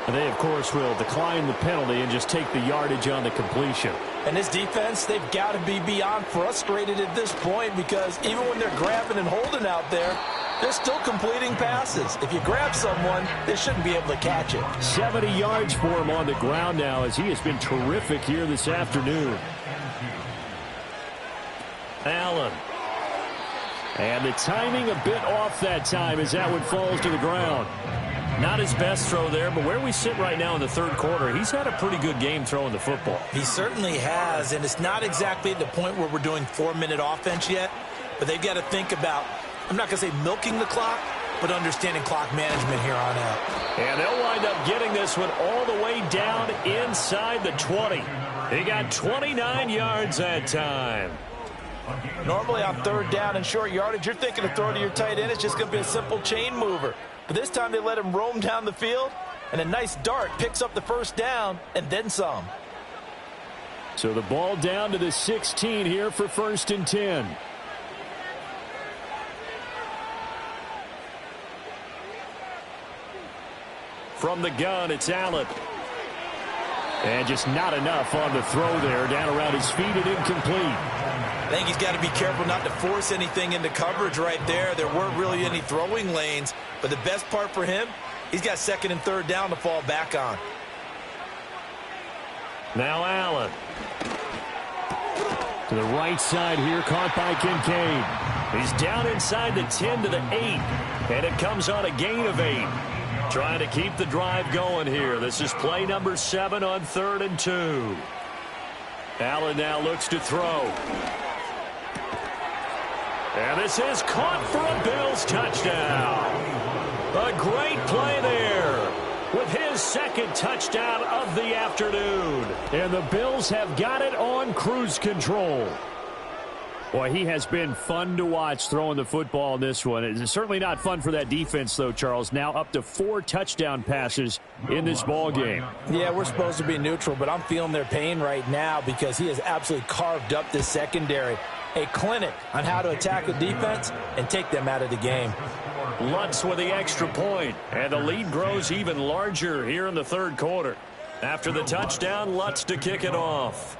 Speaker 2: And they, of course, will decline the penalty and just take the yardage on the completion.
Speaker 1: And this defense, they've got to be beyond frustrated at this point because even when they're grabbing and holding out there, they're still completing passes. If you grab someone, they shouldn't be able to catch it.
Speaker 2: 70 yards for him on the ground now as he has been terrific here this afternoon. Allen. And the timing a bit off that time as that one falls to the ground. Not his best throw there, but where we sit right now in the 3rd quarter, he's had a pretty good game throwing the football.
Speaker 1: He certainly has, and it's not exactly at the point where we're doing 4-minute offense yet, but they've got to think about, I'm not going to say milking the clock, but understanding clock management here on out.
Speaker 2: And they'll wind up getting this one all the way down inside the 20. He got 29 yards that time.
Speaker 1: Normally on 3rd down and short yardage, you're thinking of throw to your tight end. It's just going to be a simple chain mover. But this time they let him roam down the field, and a nice dart picks up the 1st down and then some.
Speaker 2: So the ball down to the 16 here for 1st and 10. From the gun, it's Allen. And just not enough on the throw there. Down around his feet and incomplete.
Speaker 1: I think he's got to be careful not to force anything into coverage right there. There weren't really any throwing lanes. But the best part for him, he's got 2nd and 3rd down to fall back on.
Speaker 2: Now Allen. To the right side here, caught by Kincaid. He's down inside the 10 to the 8. And it comes on a gain of 8. Trying to keep the drive going here. This is play number 7 on 3rd and 2. Allen now looks to throw. And this is caught for a Bills touchdown. A great play there with his 2nd touchdown of the afternoon. And the Bills have got it on cruise control. Boy, he has been fun to watch throwing the football in this one. It's certainly not fun for that defense, though, Charles. Now up to 4 touchdown passes in this ball game.
Speaker 1: Yeah, we're supposed to be neutral, but I'm feeling their pain right now because he has absolutely carved up this secondary. A clinic on how to attack the defense and take them out of the game.
Speaker 2: Lutz with the extra point, and the lead grows even larger here in the 3rd quarter. After the touchdown, Lutz to kick it off.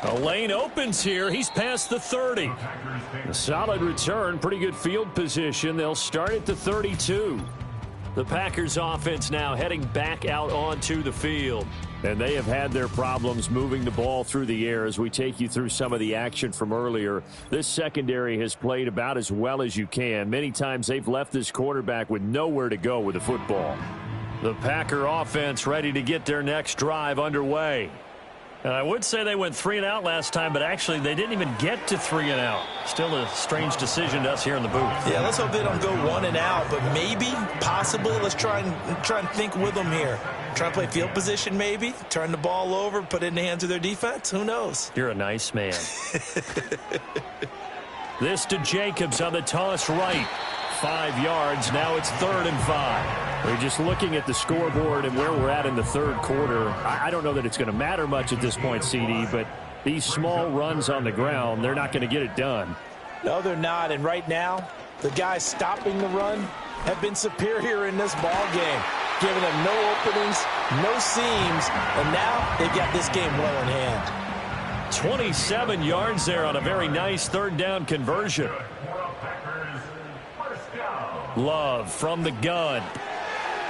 Speaker 2: A lane opens here. He's past the 30. A solid return, pretty good field position. They'll start at the 32. The Packers offense now heading back out onto the field. And they have had their problems moving the ball through the air as we take you through some of the action from earlier. This secondary has played about as well as you can. Many times they've left this quarterback with nowhere to go with the football. The Packer offense ready to get their next drive underway. And I would say they went 3 and out last time, but actually they didn't even get to 3 and out. Still a strange decision to us here in the booth.
Speaker 1: Yeah, let's hope they don't go 1 and out, but maybe, possibly, let's try and think with them here. Try and play field position maybe, turn the ball over, put it in the hands of their defense. Who knows?
Speaker 2: You're a nice man. This to Jacobs on the toss right. 5 yards. Now it's 3rd and 5. We're just looking at the scoreboard and where we're at in the third quarter. I don't know that it's going to matter much at this point, CD, but these small runs on the ground, they're not going to get it done.
Speaker 1: No, they're not. And right now, the guys stopping the run have been superior in this ball game, giving them no openings, no seams, and now they've got this game well in hand.
Speaker 2: 27 yards there on a very nice 3rd down conversion. Love from the gun.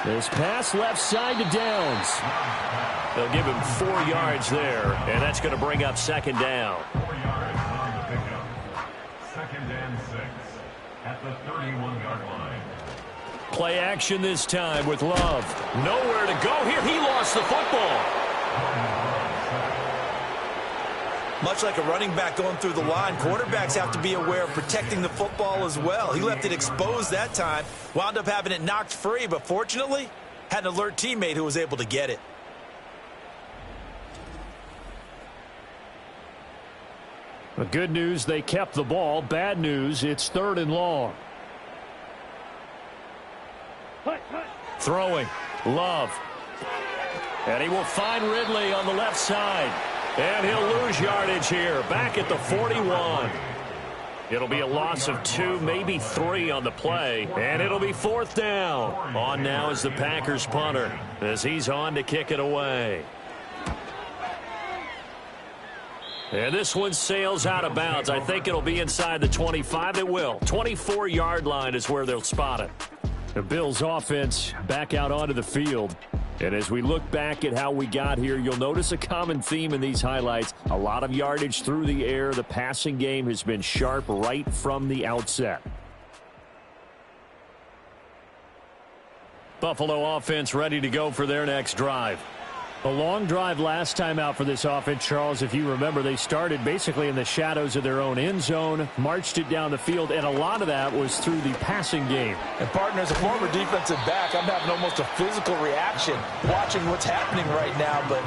Speaker 2: This pass left side to Downs. They'll give him 4 yards there, and that's going to bring up 2nd down.
Speaker 3: 4 yards on the pickup. 2nd and 6 at the 31-yard line.
Speaker 2: Play action this time with Love. Nowhere to go here. He lost the football.
Speaker 1: Much like a running back going through the line, quarterbacks have to be aware of protecting the football as well. He left it exposed that time, wound up having it knocked free, but fortunately, had an alert teammate who was able to get it.
Speaker 2: The good news, they kept the ball. Bad news, it's 3rd and long. Throwing, Love. And he will find Ridley on the left side. And he'll lose yardage here, back at the 41. It'll be a loss of 2, maybe 3 on the play. And it'll be 4th down. On now is the Packers punter, as he's on to kick it away. And this one sails out of bounds. I think it'll be inside the 25. It will. 24-yard line is where they'll spot it. The Bills offense back out onto the field. And as we look back at how we got here, you'll notice a common theme in these highlights. A lot of yardage through the air. The passing game has been sharp right from the outset. Buffalo offense ready to go for their next drive. A long drive last time out for this offense, Charles. If you remember, they started basically in the shadows of their own end zone, marched it down the field, and a lot of that was through the passing game.
Speaker 1: And partner, as a former defensive back, I'm having almost a physical reaction watching what's happening right now. But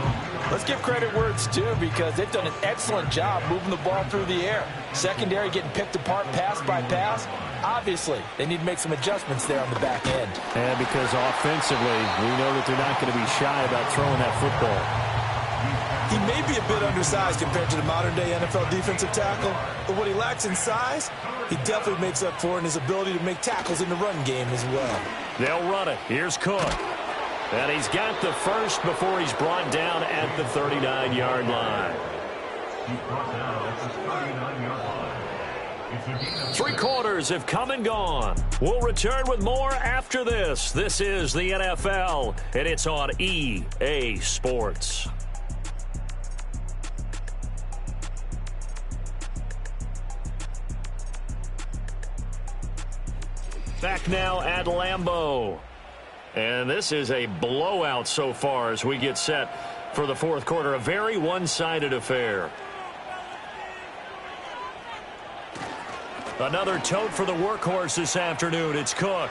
Speaker 1: let's give credit where it's due, because they've done an excellent job moving the ball through the air. Secondary getting picked apart pass by pass. Obviously, they need to make some adjustments there on the back end.
Speaker 2: And because offensively, we know that they're not going to be shy about throwing that football.
Speaker 1: He may be a bit undersized compared to the modern-day NFL defensive tackle, but what he lacks in size, he definitely makes up for in his ability to make tackles in the run game as well.
Speaker 2: They'll run it. Here's Cook. And he's got the first before he's brought down at the 39-yard line.
Speaker 3: He's brought down at the 39-yard line.
Speaker 2: 3 quarters have come and gone. We'll return with more after this. This is the NFL, and it's on EA Sports. Back now at Lambeau. And this is a blowout so far as we get set for the fourth quarter. A very one-sided affair. Another tote for the workhorse this afternoon. It's Cook.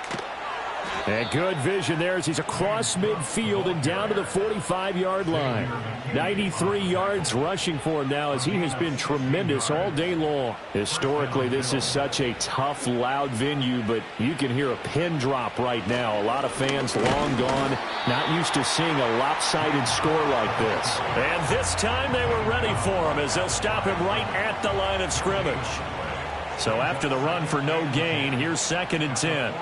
Speaker 2: And good vision there as he's across midfield and down to the 45-yard line. 93 yards rushing for him now as he has been tremendous all day long. Historically, this is such a tough, loud venue, but you can hear a pin drop right now. A lot of fans long gone, not used to seeing a lopsided score like this. And this time they were ready for him as they'll stop him right at the line of scrimmage. So after the run for no gain, here's 2nd and 10.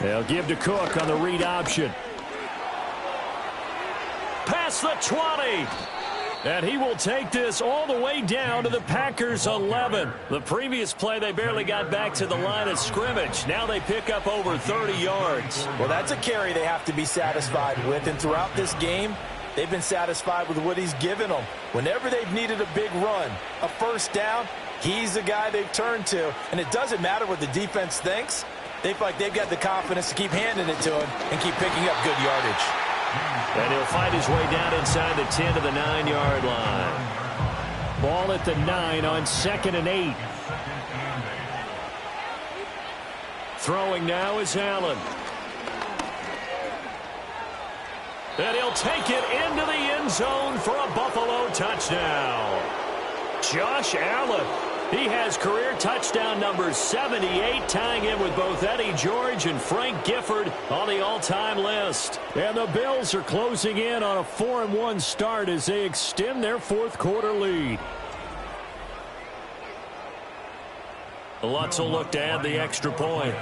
Speaker 2: They'll give to Cook on the read option. Past the 20. And he will take this all the way down to the Packers' 11. The previous play, they barely got back to the line of scrimmage. Now they pick up over 30 yards.
Speaker 1: Well, that's a carry they have to be satisfied with. And throughout this game, they've been satisfied with what he's given them. Whenever they've needed a big run, a first down, he's the guy they've turned to. And it doesn't matter what the defense thinks. They feel like they've got the confidence to keep handing it to him and keep picking up good yardage.
Speaker 2: And he'll fight his way down inside the 10 to the 9-yard line. Ball at the 9 on 2nd and 8. Throwing now is Allen. And he'll take it into the end zone for a Buffalo touchdown. Josh Allen. He has career touchdown number 78, tying in with both Eddie George and Frank Gifford on the all-time list. And the Bills are closing in on a 4-1 start as they extend their fourth quarter lead. Lutz will look to add the extra point.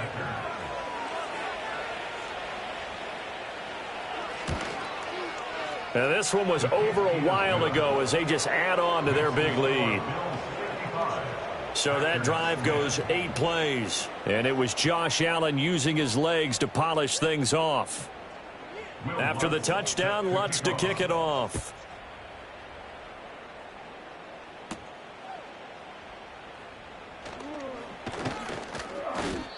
Speaker 2: Now this one was over a while ago as they just add on to their big lead. So that drive goes 8 plays. And it was Josh Allen using his legs to polish things off. After the touchdown, Lutz to kick it off.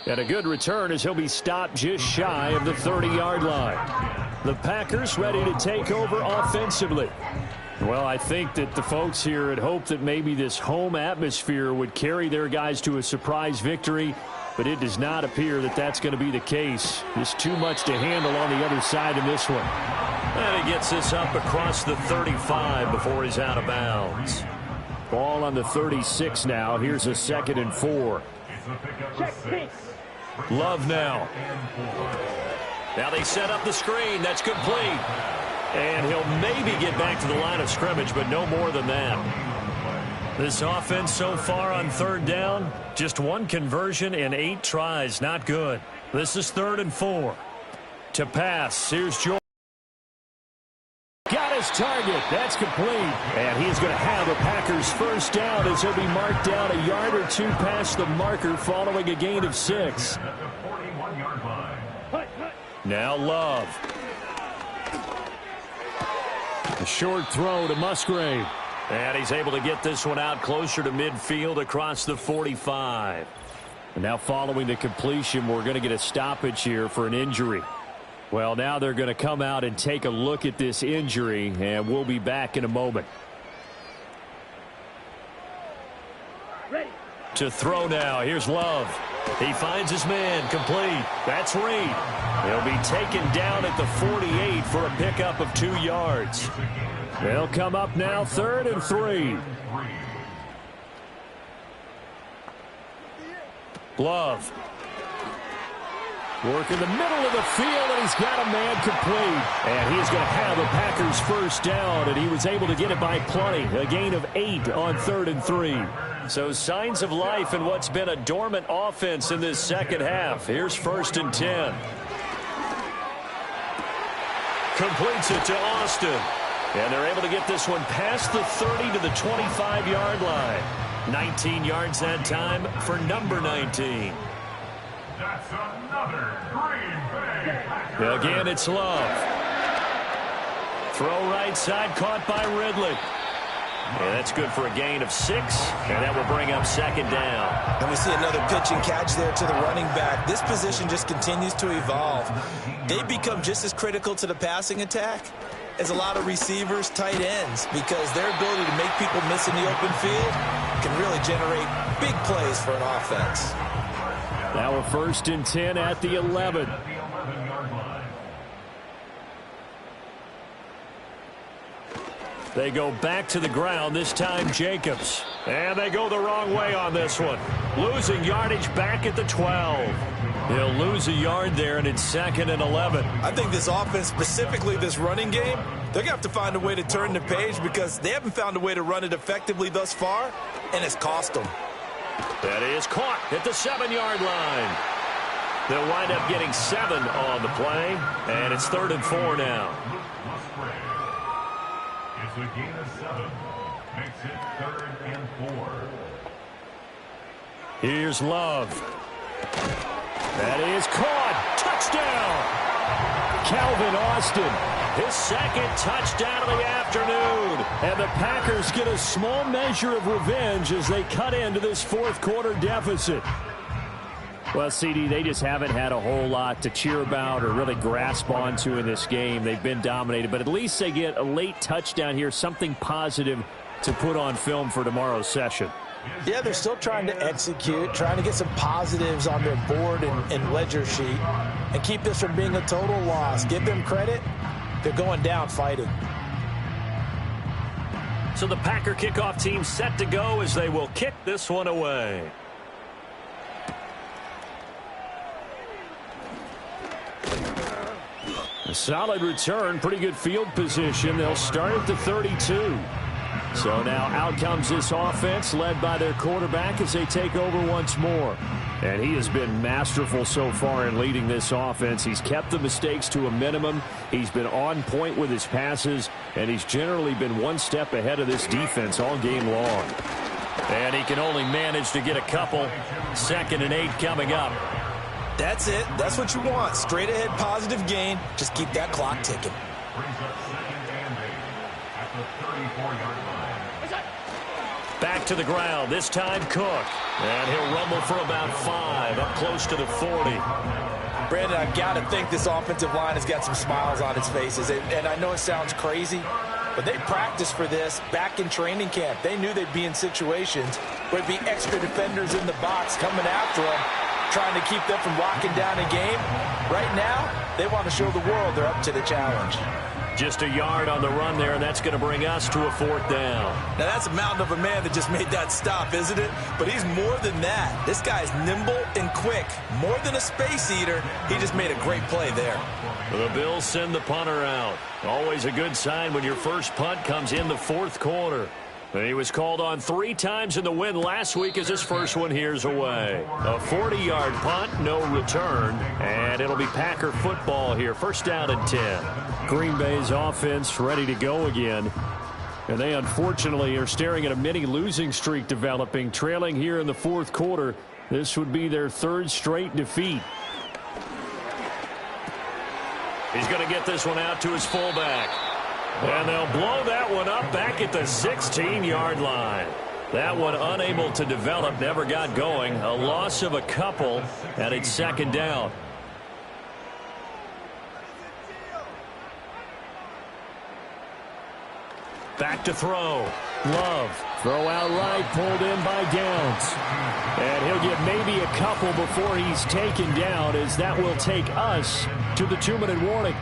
Speaker 2: And a good return as he'll be stopped just shy of the 30-yard line. The Packers ready to take over offensively. Well, I think that the folks here had hoped that maybe this home atmosphere would carry their guys to a surprise victory, but it does not appear that that's going to be the case. There's too much to handle on the other side in this one. And he gets this up across the 35 before he's out of bounds. Ball on the 36 now. Here's a 2nd and 4. Love now. Now they set up the screen. That's complete. And he'll maybe get back to the line of scrimmage, but no more than that. This offense so far on 3rd down, just 1 conversion in 8 tries. Not good. This is 3rd and 4. To pass, here's George. Got his target. That's complete. And he's going to have a Packers first down as he'll be marked down a yard or 2 past the marker following a gain of 6. Now Love. A short throw to Musgrave. And he's able to get this one out closer to midfield across the 45. And now following the completion, we're going to get a stoppage here for an injury. Well, now they're going to come out and take a look at this injury, and we'll be back in a moment.
Speaker 4: Ready.
Speaker 2: To throw now. Here's Love. He finds his man. Complete. That's Reed. He'll be taken down at the 48 for a pickup of 2 yards. They'll come up now 3rd and 3. Love. Work in the middle of the field, and he's got a man complete. And he's going to have a Packers first down, and he was able to get it by plenty. A gain of 8 on 3rd and 3. So signs of life in what's been a dormant offense in this second half. Here's 1st and 10. Completes it to Austin. And they're able to get this one past the 30 to the 25-yard line. 19 yards that time for number 19.
Speaker 3: That's another Green Bay Packers.
Speaker 2: Again, it's Love. Throw right side, caught by Ridley. And that's good for a gain of 6, and that will bring up 2nd down.
Speaker 1: And we see another pitch and catch there to the running back. This position just continues to evolve. They've become just as critical to the passing attack as a lot of receivers, tight ends, because their ability to make people miss in the open field can really generate big plays for an offense.
Speaker 2: Now a 1st and 10 at the 11. They go back to the ground, this time Jacobs. And they go the wrong way on this one. Losing yardage back at the 12. He'll lose a yard there, and it's 2nd and 11.
Speaker 1: I think this offense, specifically this running game, they're going to have to find a way to turn the page because they haven't found a way to run it effectively thus far, and it's cost them.
Speaker 2: That is caught at the 7-yard line. They'll wind up getting 7 on the play, and it's 3rd and 4 now.
Speaker 3: It's a gain of 7. Makes it 3rd and 4.
Speaker 2: Here's Love. That is caught. Touchdown. Calvin Austin. His 2nd touchdown of the afternoon. And the Packers get a small measure of revenge as they cut into this 4th quarter deficit. Well, CD, they just haven't had a whole lot to cheer about or really grasp onto in this game. They've been dominated, but at least they get a late touchdown here, something positive to put on film for tomorrow's session.
Speaker 1: Yeah, they're still trying to execute, trying to get some positives on their board and ledger sheet and keep this from being a total loss. Give them credit. They're going down fighting.
Speaker 2: So the Packer kickoff team set to go as they will kick this one away. A solid return, pretty good field position. They'll start at the 32. So now out comes this offense led by their quarterback as they take over once more. And he has been masterful so far in leading this offense. He's kept the mistakes to a minimum. He's been on point with his passes, and he's generally been one step ahead of this defense all game long. And he can only manage to get a couple. 2nd and 8 coming up.
Speaker 1: That's it. That's what you want. Straight ahead positive gain. Just keep that clock ticking.
Speaker 3: Brings up 2nd and 8 at the 34-yard line.
Speaker 2: Back to the ground. This time Cook. And he'll rumble for about 5 up close to the 40.
Speaker 1: Brandon, I've got to think this offensive line has got some smiles on its faces. And I know it sounds crazy, but they practiced for this back in training camp. They knew they'd be in situations where it'd be extra defenders in the box coming after them, trying to keep them from locking down a game. Right now, they want to show the world they're up to the challenge.
Speaker 2: Just a yard on the run there, and that's going to bring us to a 4th down.
Speaker 1: Now, that's a mountain of a man that just made that stop, isn't it? But he's more than that. This guy's nimble and quick. More than a space eater, he just made a great play there.
Speaker 2: The Bills send the punter out. Always a good sign when your first punt comes in the 4th quarter. He was called on 3 times in the win last week as his first one here's away. A 40-yard punt, no return, and it'll be Packer football here. 1st down and 10. Green Bay's offense ready to go again. And they unfortunately are staring at a mini losing streak developing, trailing here in the 4th quarter. This would be their 3rd straight defeat. He's going to get this one out to his fullback. And they'll blow that one up back at the 16-yard line. That one unable to develop, never got going. A loss of a couple, and it's 2nd down. Back to throw. Love. Throw out right, pulled in by Downs. And he'll get maybe a couple before he's taken down, as that will take us to the 2-minute warning.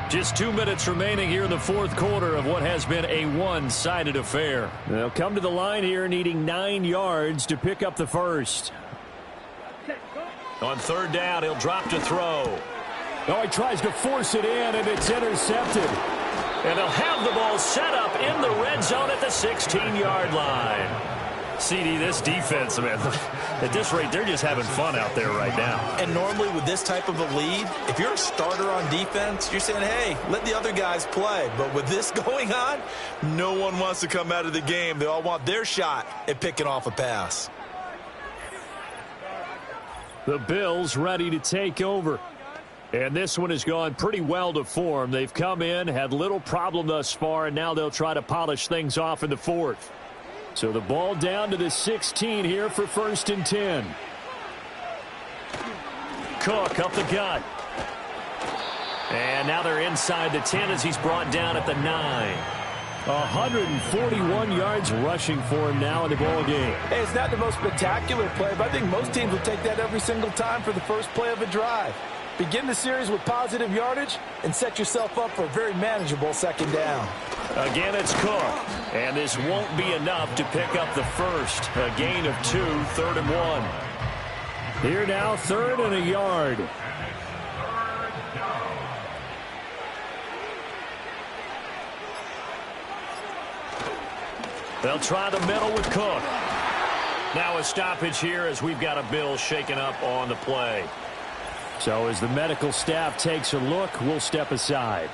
Speaker 2: Just 2 minutes remaining here in the 4th quarter of what has been a one-sided affair. They'll come to the line here needing 9 yards to pick up the first. On 3rd down, he'll drop to throw. Oh, he tries to force it in, and it's intercepted. And they'll have the ball set up in the red zone at the 16-yard line. CD, this defense, man, at this rate, they're just having fun out there right now.
Speaker 1: And normally with this type of a lead, if you're a starter on defense, you're saying, hey, let the other guys play. But with this going on, no one wants to come out of the game. They all want their shot at picking off a pass.
Speaker 2: The Bills ready to take over. And this one has gone pretty well to form. They've come in, had little problem thus far, and now they'll try to polish things off in the 4th. So the ball down to the 16 here for 1st and 10. Cook up the gut. And now they're inside the 10 as he's brought down at the 9. 141 yards rushing for him now in the ball game.
Speaker 1: Hey, it's not the most spectacular play, but I think most teams will take that every single time for the first play of a drive. Begin the series with positive yardage and set yourself up for a very manageable 2nd down.
Speaker 2: Again, it's Cook. And this won't be enough to pick up the first. A gain of 2, 3rd and 1. Here now, 3rd and a yard. They'll try the middle with Cook. Now a stoppage here as we've got a Bill shaken up on the play. So as the medical staff takes a look, we'll step aside.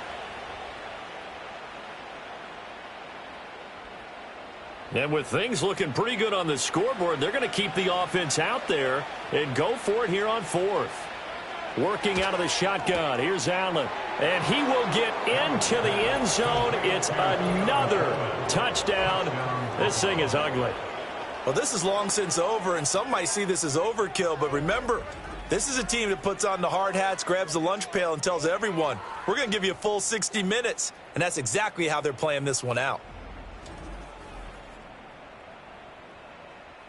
Speaker 2: And with things looking pretty good on the scoreboard, they're going to keep the offense out there and go for it here on 4th. Working out of the shotgun. Here's Allen. And he will get into the end zone. It's another touchdown. This thing is ugly.
Speaker 1: Well, this is long since over, and some might see this as overkill. But remember, this is a team that puts on the hard hats, grabs the lunch pail, and tells everyone, we're going to give you a full 60 minutes. And that's exactly how they're playing this one out.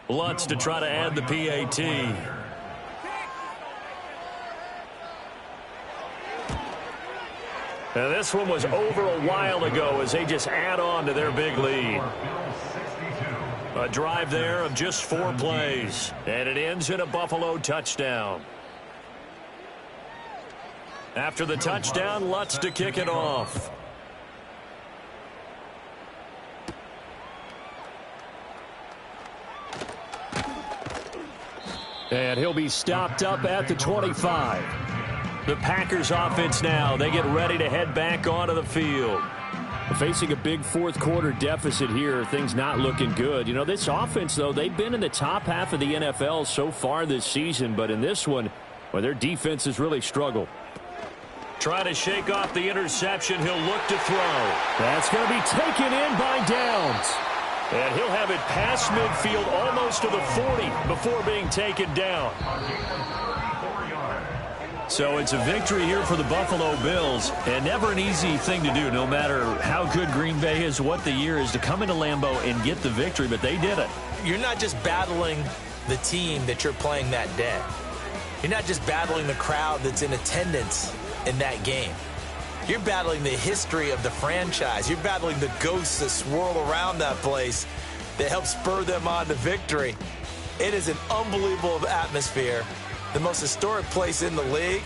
Speaker 2: Lutz to try to add the PAT. And this one was over a while ago as they just add on to their big lead. A drive there of just 4 plays, and it ends in a Buffalo touchdown. After the touchdown, Lutz to kick it off. And he'll be stopped up at the 25. The Packers offense now, they get ready to head back onto the field. Facing a big fourth quarter deficit here, things not looking good. You know, this offense, though, they've been in the top half of the NFL so far this season, but in this one, well, their defense has really struggled. Trying to shake off the interception, he'll look to throw. That's going to be taken in by Downs. And he'll have it past midfield almost to the 40 before being taken down. So it's a victory here for the Buffalo Bills, and never an easy thing to do, no matter how good Green Bay is, what the year is, to come into Lambeau and get the victory, but they did it.
Speaker 1: You're not just battling the team that you're playing that day. You're not just battling the crowd that's in attendance in that game. You're battling the history of the franchise. You're battling the ghosts that swirl around that place that help spur them on to victory. It is an unbelievable atmosphere, the most historic place in the league,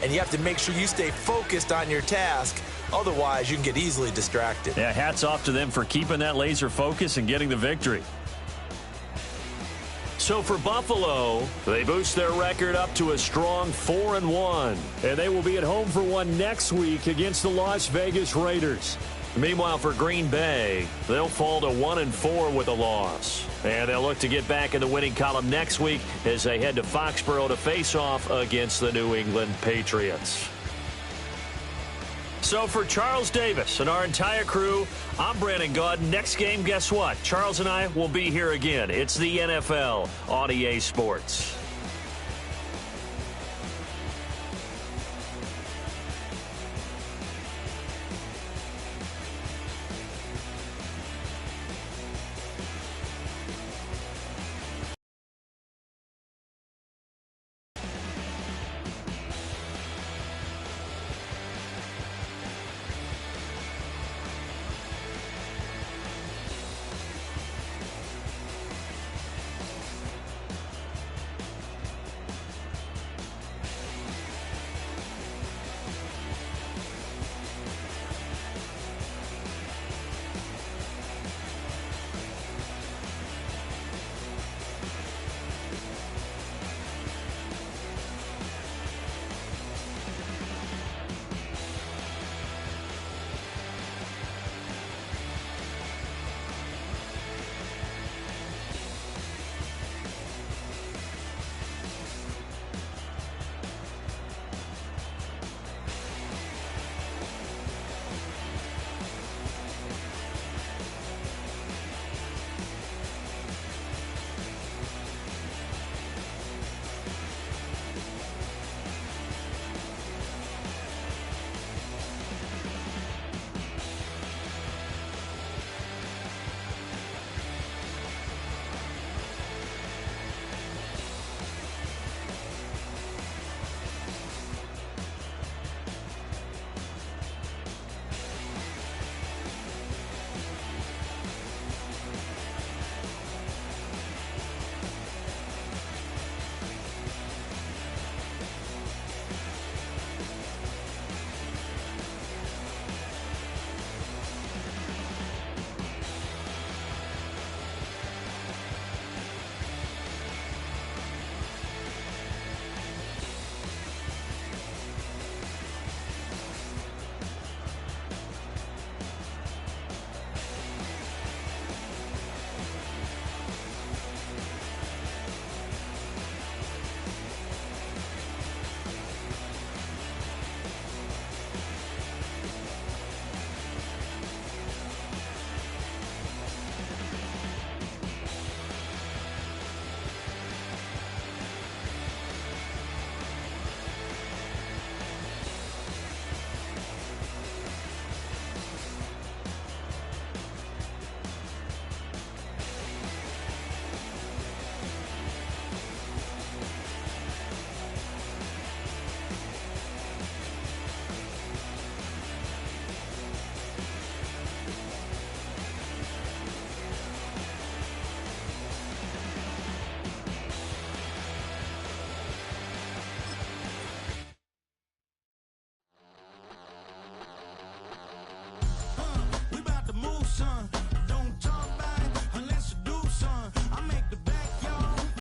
Speaker 1: and you have to make sure you stay focused on your task. Otherwise, you can get easily distracted.
Speaker 2: Yeah, hats off to them for keeping that laser focus and getting the victory. So for Buffalo, they boost their record up to a strong 4-1. And they will be at home for one next week against the Las Vegas Raiders. Meanwhile, for Green Bay, they'll fall to 1-4 with a loss. And they'll look to get back in the winning column next week as they head to Foxborough to face off against the New England Patriots. So for Charles Davis and our entire crew, I'm Brandon Gaudin. Next game, guess what? Charles and I will be here again. It's the NFL on EA Sports.